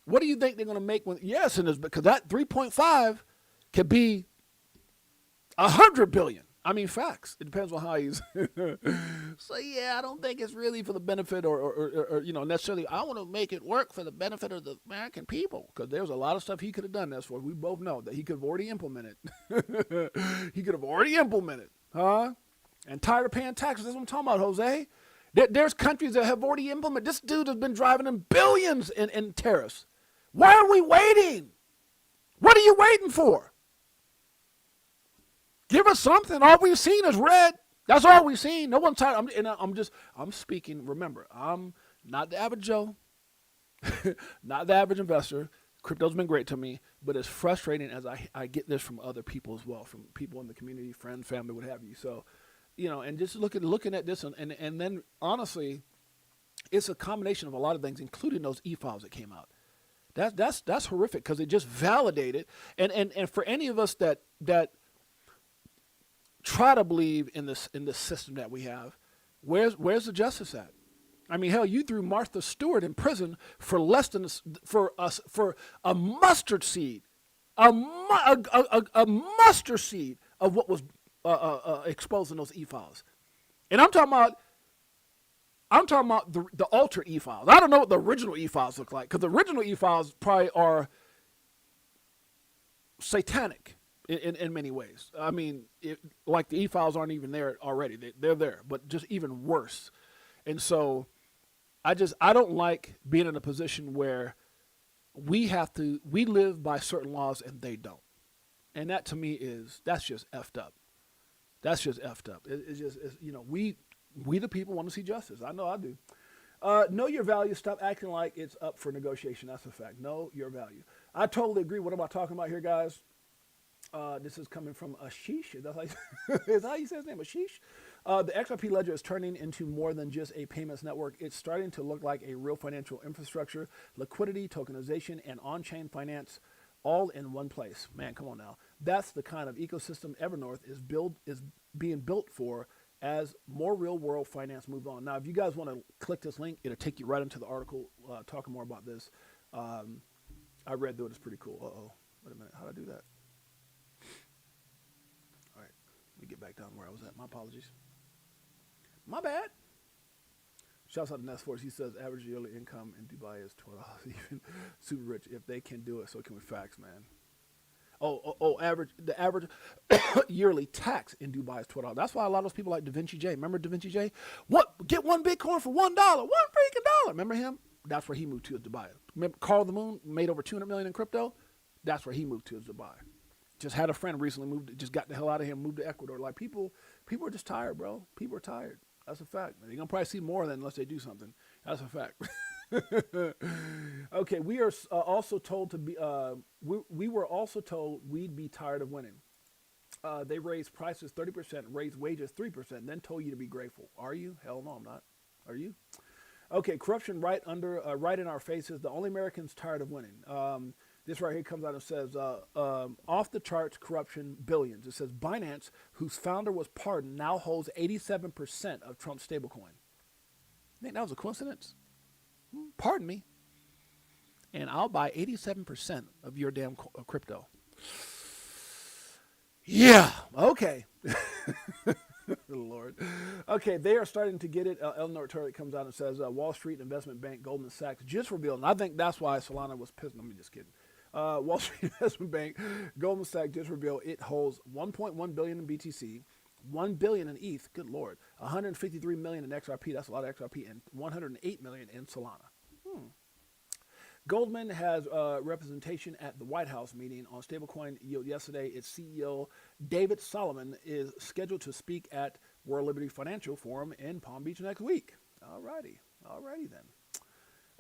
what do you think they're going to make when? Yes, and because that 3.5 could be 100 billion. I mean, facts. It depends on how he's. So yeah, I don't think it's really for the benefit or necessarily. I want to make it work for the benefit of the American people, because there's a lot of stuff he could have done. That's what we both know that he could have already implemented. He could have already implemented, huh? And tired of paying taxes. That's what I'm talking about, Jose. There's countries that have already implemented. This dude has been driving in billions in tariffs. Why are we waiting? What are you waiting for? Give us something. All we've seen is red. That's all we've seen. No one's tired. I'm speaking. Remember, I'm not the average Joe, not the average investor. Crypto's been great to me, but it's frustrating as I get this from other people as well, from people in the community, friends, family, what have you. So, and just looking at this, and then honestly, it's a combination of a lot of things, including those e-files that came out. That's horrific because it just validated, and for any of us that try to believe in this system that we have, where's the justice at? I mean, hell, you threw Martha Stewart in prison for less than for a mustard seed, a mustard seed of what was exposed in those e-files, and I'm talking about the altered e-files. I don't know what the original e-files look like because the original e-files probably are satanic in many ways. I mean, like the e-files aren't even there already. They're there, but just even worse. And so I don't like being in a position where we live by certain laws and they don't. And that to me that's just effed up. That's just effed up. We the people want to see justice. I know I do. Know your value. Stop acting like it's up for negotiation. That's a fact. Know your value. I totally agree. What am I talking about here, guys? This is coming from Ashish. Is that how you say his name? Ashish? The XRP ledger is turning into more than just a payments network. It's starting to look like a real financial infrastructure, liquidity, tokenization, and on-chain finance all in one place. Man, come on now. That's the kind of ecosystem Evernorth is being built for as more real-world finance moves on. Now, if you guys want to click this link, it'll take you right into the article talking more about this. I read through it. It's pretty cool. Uh-oh. Wait a minute. How did I do that? All right. Let me get back down where I was at. My apologies. My bad. Shouts out to Nest Force. He says average yearly income in Dubai is $12. Even super rich, if they can do it, so can we. Facts, man. The average yearly tax in Dubai is $12. That's why a lot of those people like Da Vinci J. Remember Da Vinci J? Get one Bitcoin for $1. One freaking dollar. Remember him? That's where he moved to, is Dubai. Remember Carl the Moon made over $200 million in crypto? That's where he moved to, is Dubai. Just had a friend recently just got the hell out of here and moved to Ecuador. Like people are just tired, bro. People are tired. That's a fact. They're gonna probably see more of that unless they do something. That's a fact. Okay, we are also told to be. We were also told we'd be tired of winning. They raised prices 30%, raised wages 3%, then told you to be grateful. Are you? Hell no, I'm not. Are you? Okay, corruption right in our faces. The only Americans tired of winning. This right here comes out and says, off the charts corruption, billions. It says Binance, whose founder was pardoned, now holds 87% of Trump's stablecoin. Think that was a coincidence? Pardon me. And I'll buy 87% of your damn crypto. Yeah, okay. Lord. Okay, they are starting to get it. Eleanor Turley comes out and says, Wall Street investment bank Goldman Sachs just revealed, and I think that's why Solana was pissed. I'm just kidding. Wall Street investment bank Goldman Sachs just revealed it holds 1.1 billion in BTC, 1 billion in ETH, good Lord, 153 million in XRP, that's a lot of XRP, and 108 million in Solana. Goldman has representation at the White House meeting on stablecoin yield yesterday. Its CEO, David Solomon, is scheduled to speak at World Liberty Financial Forum in Palm Beach next week. All righty then.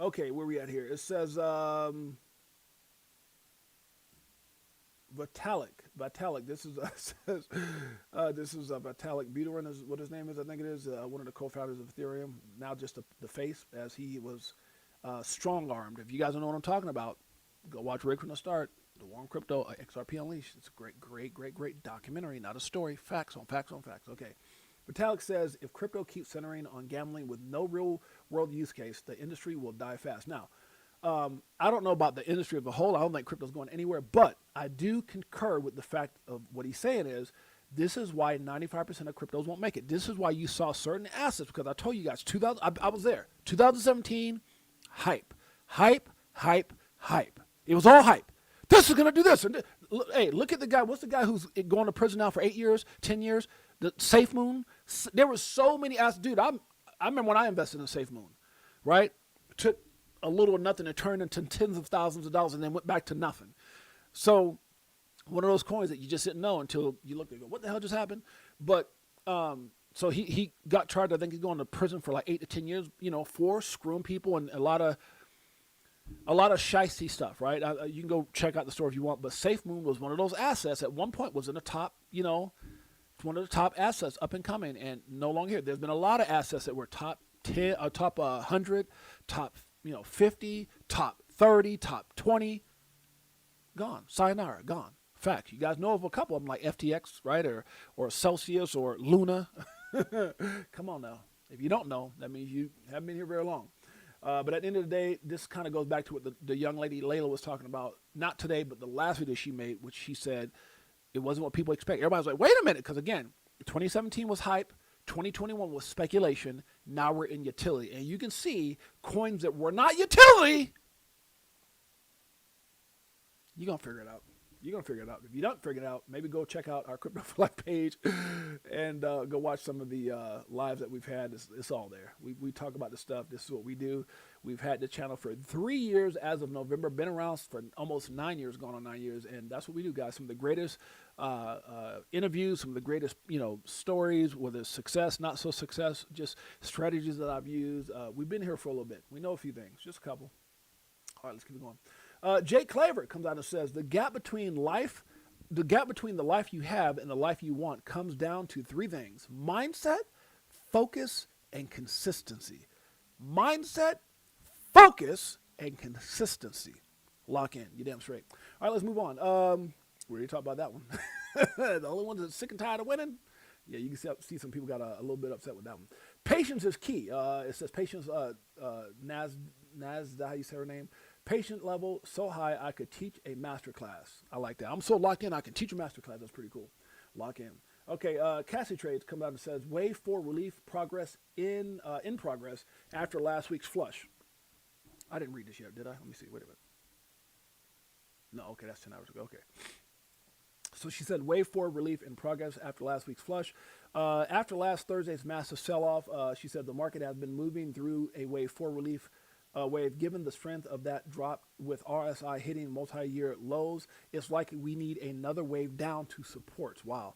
Okay, where we at here? It says Vitalik. This is Vitalik Buterin is what his name is. I think it is one of the co-founders of Ethereum. Now just the face, as he was strong-armed. If you guys don't know what I'm talking about, go watch Rick from the Start, The War on Crypto, XRP Unleashed. It's a great documentary, not a story. Facts on facts on facts. Okay. Vitalik says if crypto keeps centering on gambling with no real-world use case, the industry will die fast. Now, I don't know about the industry as a whole. I don't think crypto's going anywhere, but I do concur with the fact of what he's saying is this is why 95% of cryptos won't make it. This is why you saw certain assets, because I told you guys, I was there, 2017, hype. It was all hype. This is going to do this. And hey, look at the guy. What's the guy who's going to prison now for 8 years, 10 years? The Safe Moon. There were so many assets. Dude, I remember when I invested in Safe Moon, right? Took a little or nothing and turned into tens of thousands of dollars and then went back to nothing. So one of those coins that you just didn't know until you looked and go, what the hell just happened? But so he got charged. I think he's going to prison for like 8 to 10 years, for screwing people and a lot of a lot of shicey stuff, right? You can go check out the store if you want, but SafeMoon was one of those assets at one point was in the top, it's one of the top assets up and coming, and no longer here. There's been a lot of assets that were top 10, top 100, top 50, top 30, top 20, gone. Sayonara, gone. Fact. You guys know of a couple of them like FTX, right, or Celsius or Luna. Come on now. If you don't know, that means you haven't been here very long. But at the end of the day, this kind of goes back to what the young lady Layla was talking about, not today, but the last video she made, which she said it wasn't what people expect. Everybody was like, wait a minute, because again, 2017 was hype, 2021 was speculation, now we're in utility. And you can see coins that were not utility, you're going to figure it out. You're going to figure it out. If you don't figure it out, maybe go check out our Crypto for Life page and go watch some of the lives that we've had. It's all there. We talk about this stuff. This is what we do. We've had the channel for 3 years as of November, been around for almost 9 years, going on 9 years, and that's what we do, guys. Some of the greatest interviews, some of the greatest, stories, whether it's success, not so success, just strategies that I've used. We've been here for a little bit. We know a few things, just a couple. All right, let's keep it going. Jake Claver comes out and says the gap between the life you have and the life you want comes down to 3 things: mindset, focus, and consistency. Mindset, focus, and consistency. Lock in. You damn straight. All right, let's move on. We already talked about that one. The only one that's sick and tired of winning. Yeah, you can see some people got a little bit upset with that one. Patience is key. It says patience, Naz, how you say her name? Patient level so high I could teach a master class. I like that. I'm so locked in I can teach a master class. That's pretty cool. Lock in. Okay, Cassie Trades comes out and says wave 4 relief progress in progress after last week's flush. I didn't read this yet, did I? Let me see. Wait a minute. No, okay, that's 10 hours ago. Okay. So she said wave 4 relief in progress after last week's flush. After last Thursday's massive sell-off, she said the market has been moving through a wave 4 relief wave. Given the strength of that drop with RSI hitting multi-year lows, it's likely we need another wave down to supports. Wow.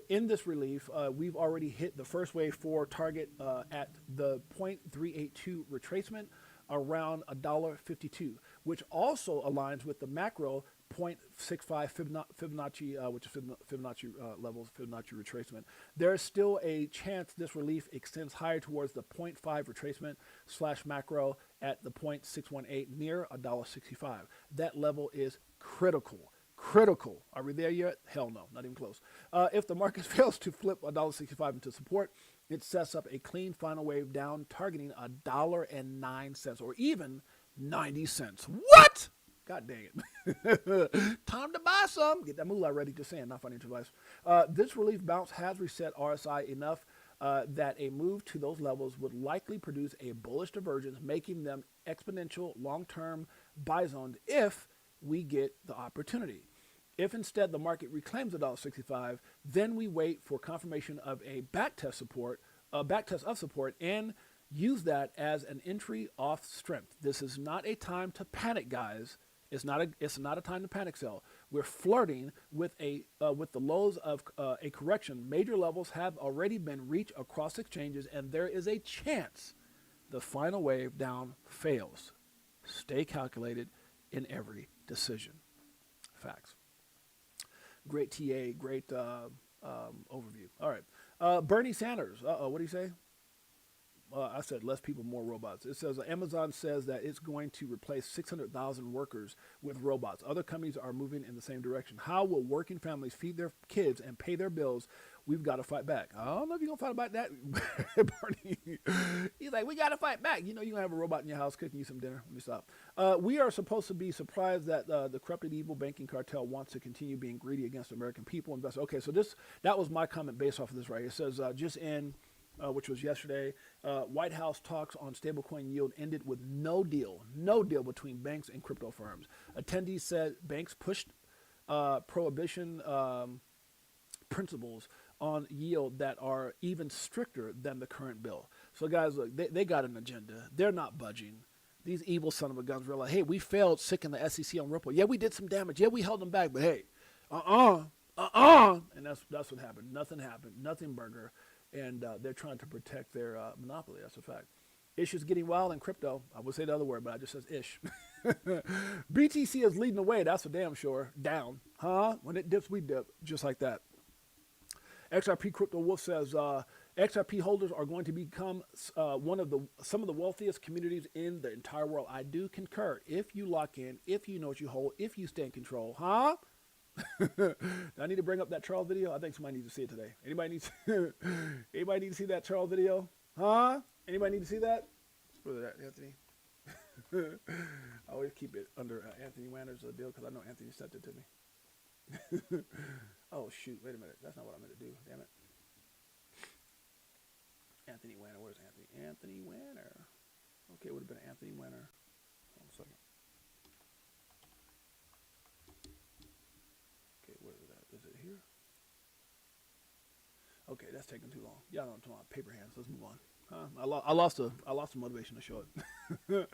In this relief, we've already hit the first wave 4 target at the 0.382 retracement around $1.52, which also aligns with the macro 0.65 Fibonacci, which is Fibonacci levels, Fibonacci retracement. There is still a chance this relief extends higher towards the 0.5 retracement / macro at the 0.618 near $1.65. That level is critical. Critical. Are we there yet? Hell no, not even close. If the market fails to flip $1.65 into support, it sets up a clean final wave down, targeting $1.09 or even 90 cents. What? God dang it. Time to buy some. Get that moolah ready. Just saying, not financial advice. This relief bounce has reset RSI enough that a move to those levels would likely produce a bullish divergence, making them exponential long-term buy zones if we get the opportunity. If instead the market reclaims $1.65, then we wait for confirmation of a backtest of support, and use that as an entry off strength. This is not a time to panic, guys. It's not a time to panic sell. We're flirting with the lows of a correction. Major levels have already been reached across exchanges, and there is a chance the final wave down fails. Stay calculated in every decision. Facts. Great TA, great overview. All right. Bernie Sanders. What do you say? I said less people, more robots. It says Amazon says that it's going to replace 600,000 workers with robots. Other companies are moving in the same direction. How will working families feed their kids and pay their bills? We've got to fight back. I don't know if you're going to fight about that, Bernie. He's like, we got to fight back. You know you're going to have a robot in your house cooking you some dinner. Let me stop. We are supposed to be surprised that the corrupted evil banking cartel wants to continue being greedy against American people. Investors. Okay, so that was my comment based off of this right. It says just in... which was yesterday, White House talks on stablecoin yield ended with no deal between banks and crypto firms. Attendees said banks pushed prohibition principles on yield that are even stricter than the current bill. So guys, look, they got an agenda. They're not budging. These evil son of a guns were like, hey, we failed sick in the SEC on Ripple. Yeah, we did some damage. Yeah, we held them back, but hey, and that's what happened. Nothing happened. Nothing burger. And they're trying to protect their monopoly. That's a fact. Ish is getting wild in crypto. I would say the other word, but I just says ish. BTC is leading the way. That's for damn sure. Down. Huh? When it dips, we dip. Just like that. XRP Crypto Wolf says, XRP holders are going to become some of the wealthiest communities in the entire world. I do concur. If you lock in, if you know what you hold, if you stay in control. Huh? Do I need to bring up that Charles video? I think somebody needs to see it today. Anybody need to see that Charles video? Huh? Anybody need to see that? Where's that, Anthony? I always keep it under Anthony Wanner's deal because I know Anthony sent it to me. Oh, shoot. Wait a minute. That's not what I meant to do. Damn it. Anthony Wanner. Where's Anthony? Anthony Wanner. Okay, it would have been Anthony Wanner. Hold on a second. Okay, where is that? Is it here? Okay, that's taking too long. Y'all know I'm talking about paper hands. Let's move on. I lost the motivation to show it.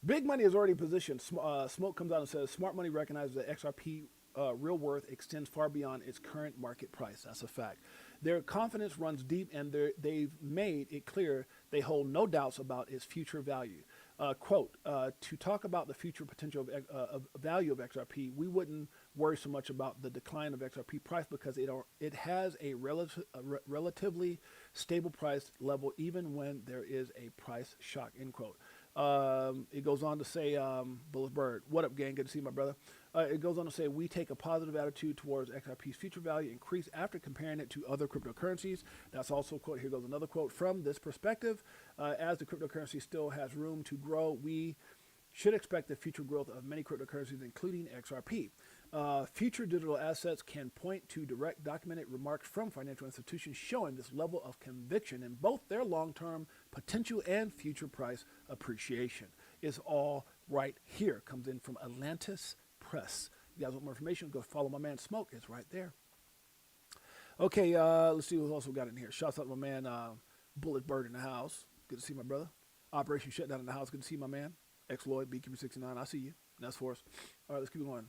Big money is already positioned. Smoke comes out and says, smart money recognizes that XRP real worth extends far beyond its current market price. That's a fact. Their confidence runs deep, and they've made it clear they hold no doubts about its future value. Quote, to talk about the future potential of value of XRP, we wouldn't worry so much about the decline of XRP price because it has a relatively stable price level even when there is a price shock, end quote. It goes on to say, Bullet Bird, what up, gang? Good to see you, my brother. It goes on to say, we take a positive attitude towards XRP's future value increase after comparing it to other cryptocurrencies. That's also a quote. Here goes another quote. From this perspective, as the cryptocurrency still has room to grow, we should expect the future growth of many cryptocurrencies, including XRP. Future digital assets can point to direct documented remarks from financial institutions showing this level of conviction in both their long-term potential and future price appreciation. It's all right here. Comes in from Atlantis Press. You guys want more information? Go follow my man Smoke. It's right there. Okay, let's see who else we got in here. Shouts out to my man Bullet Bird in the house. Good to see my brother. Operation Shutdown in the house. Good to see my man. X-Lloyd, BQ69. I see you. That's for us. All right, let's keep going.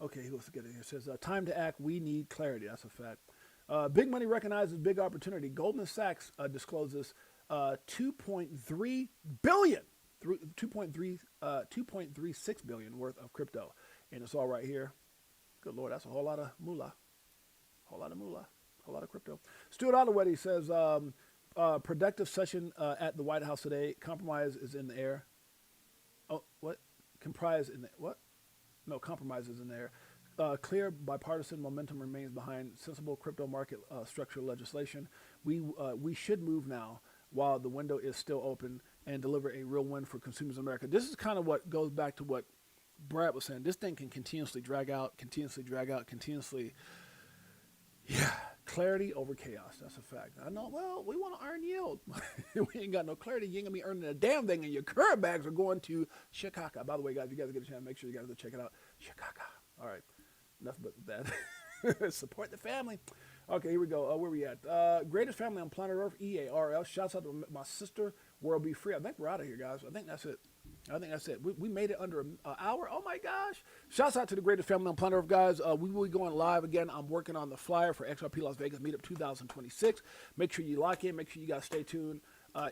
Okay, who else to get in here? It says, time to act. We need clarity. That's a fact. Big money recognizes big opportunity. Goldman Sachs discloses $2.3 billion, 2.36 billion worth of crypto. And it's all right here. Good Lord, that's a whole lot of moolah. Whole lot of moolah. Whole lot of crypto. Stuart Otterwetty says, productive session at the White House today. Compromise is in the air. Oh, what? Comprise in the, what? No, compromise is in there. Clear bipartisan momentum remains behind sensible crypto market structure legislation. We should move now while the window is still open and deliver a real win for consumers in America. This is kind of what goes back to what Brad was saying. This thing can continuously drag out, continuously. Yeah, clarity over chaos. That's a fact. I know, well, we want to earn yield. We ain't got no clarity. You ain't going to be earning a damn thing, and your current bags are going to Chicago. By the way, guys, if you guys get a chance, make sure you guys go check it out. Chicago. All right. Enough about that. Support the family. Okay, here we go. Where we at? Greatest family on planet Earth, EARL. Shouts out to my sister, World Be Free. I think we're out of here, guys. I think that's it. We made it under an hour. Oh, my gosh. Shouts out to the greatest family on planet Earth, guys. We will be going live again. I'm working on the flyer for XRP Las Vegas Meetup 2026. Make sure you lock in. Make sure you guys stay tuned.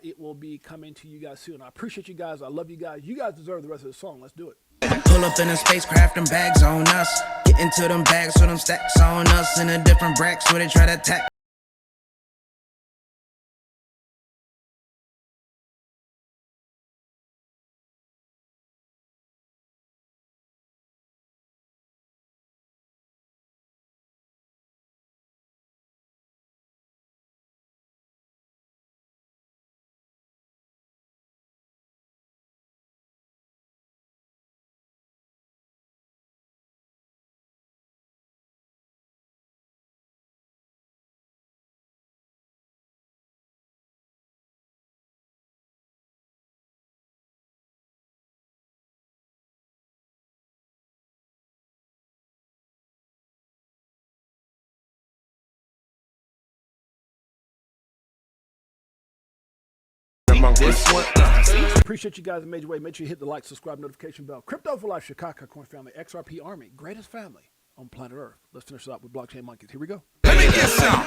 It will be coming to you guys soon. I appreciate you guys. I love you guys. You guys deserve the rest of the song. Let's do it. Pull up in a spacecraft and bags on us. Get into them bags with them stacks on us. In a different bracks where they try to attack. Appreciate you guys in a major way. Make sure you hit the like, subscribe, notification bell. Crypto for Life, Chicago Coin Family, XRP Army, greatest family on planet Earth. Let's finish it up with Blockchain Monkeys. Here we go. me get some.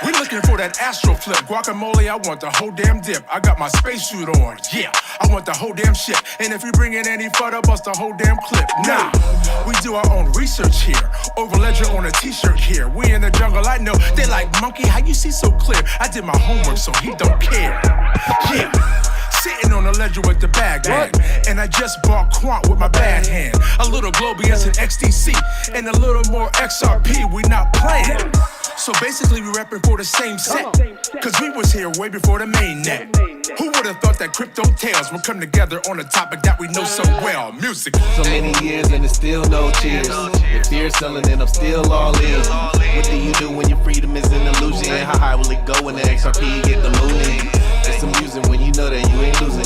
We looking for that astro flip. Guacamole, I want the whole damn dip. I got my spacesuit on, yeah. I want the whole damn shit. And if you bring in any further, bust the whole damn clip. Nah, we do our own research here. Over ledger on a t-shirt here. We in the jungle, I know. They like, monkey, how you see so clear? I did my homework, so he don't care. Yeah. Sitting on the ledger with the bag man. And I just bought Quant with my bad hand. A little Globius and XTC. And a little more XRP, we not playing. So basically we repping for the same set. Cause we was here way before the main net. Who would've thought that crypto tales would come together on a topic that we know so well? Music. So many years and it's still no cheers. If you're selling and I'm still all in. What do you do when your freedom is an illusion? How high will it go when the XRP get the mooning? It's amusing when you know that you ain't losing.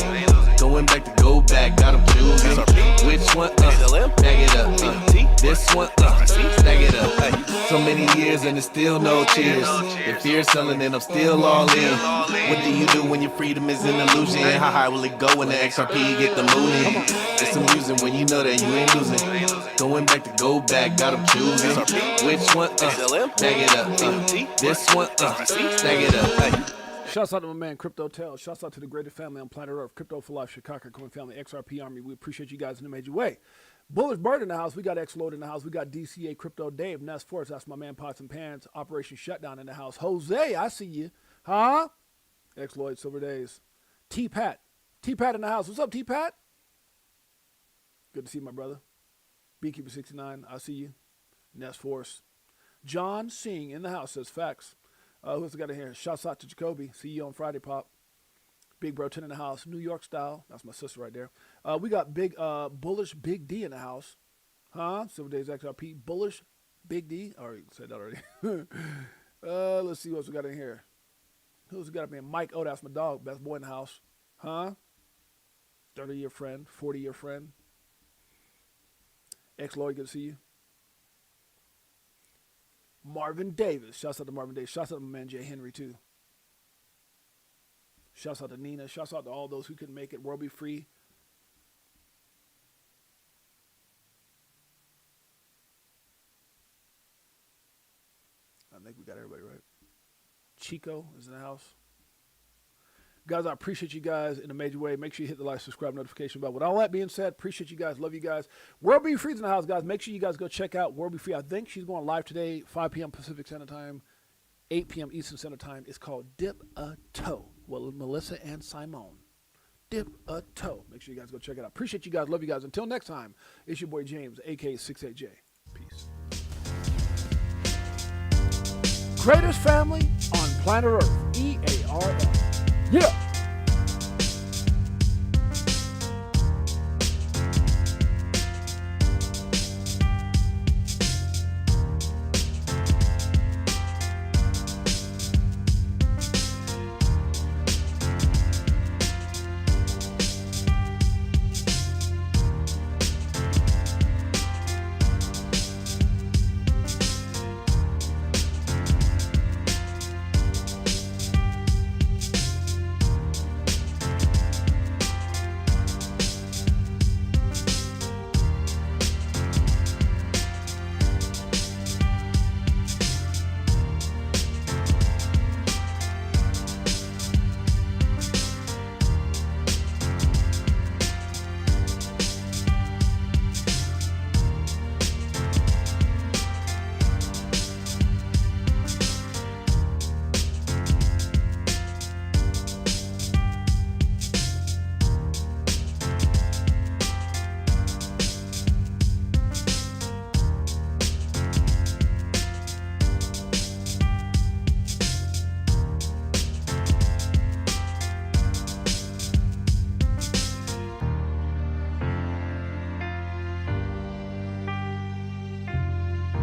Going back to go back, got 'em choosing. Which one? Bag it up. This one? Stack it up. So many years and it's still no cheers. If you're selling and I'm still all in. What do you do when your freedom is an illusion? How high will it go when the XRP get the mooning? It's amusing when you know that you ain't losing. Going back to go back, got 'em choosing. Which one? Bag it up. This one? Stack it up. Shouts out to my man Crypto Tales. Shouts out to the greatest family on planet Earth, Crypto for Life, Chicago Coin Family, XRP Army. We appreciate you guys in a major way. Bullish Bird in the house. We got X-Load in the house. We got DCA Crypto Dave. Nest Force. That's my man Pots and Pans. Operation Shutdown in the house. Jose, I see you. Huh? X-Lloyd, Silver Days. T-Pat. T-Pat in the house. What's up, T-Pat? Good to see you, my brother. Beekeeper 69. I see you. Nest Force. John Singh in the house says facts. Who's got in here? Shouts out to Jacoby. See you on Friday, Pop. Big Bro 10 in the house. New York style. That's my sister right there. We got big Bullish Big D in the house. Huh? Silver Days XRP. Bullish Big D. I already said that already. Let's see what we got in here. Who's got up in? Mike. Oh, that's my dog. Best boy in the house. Huh? 30-year friend. 40-year friend. X-Lloyd, good to see you. Marvin Davis. Shouts out to Marvin Davis. Shouts out to my man Jay Henry, too. Shouts out to Nina. Shouts out to all those who couldn't make it. World Be Free. I think we got everybody right. Chico is in the house. Guys, I appreciate you guys in a major way. Make sure you hit the like, subscribe, notification bell. With all that being said, appreciate you guys. Love you guys. World Be Free's in the house, guys. Make sure you guys go check out World Be Free. I think she's going live today, 5 p.m. Pacific Standard Time, 8 p.m. Eastern Standard Time. It's called Dip a Toe with Melissa and Simone. Dip a Toe. Make sure you guys go check it out. Appreciate you guys. Love you guys. Until next time, it's your boy James, a.k.a. 68J. Peace. Greatest family on planet Earth. EARL. Yeah.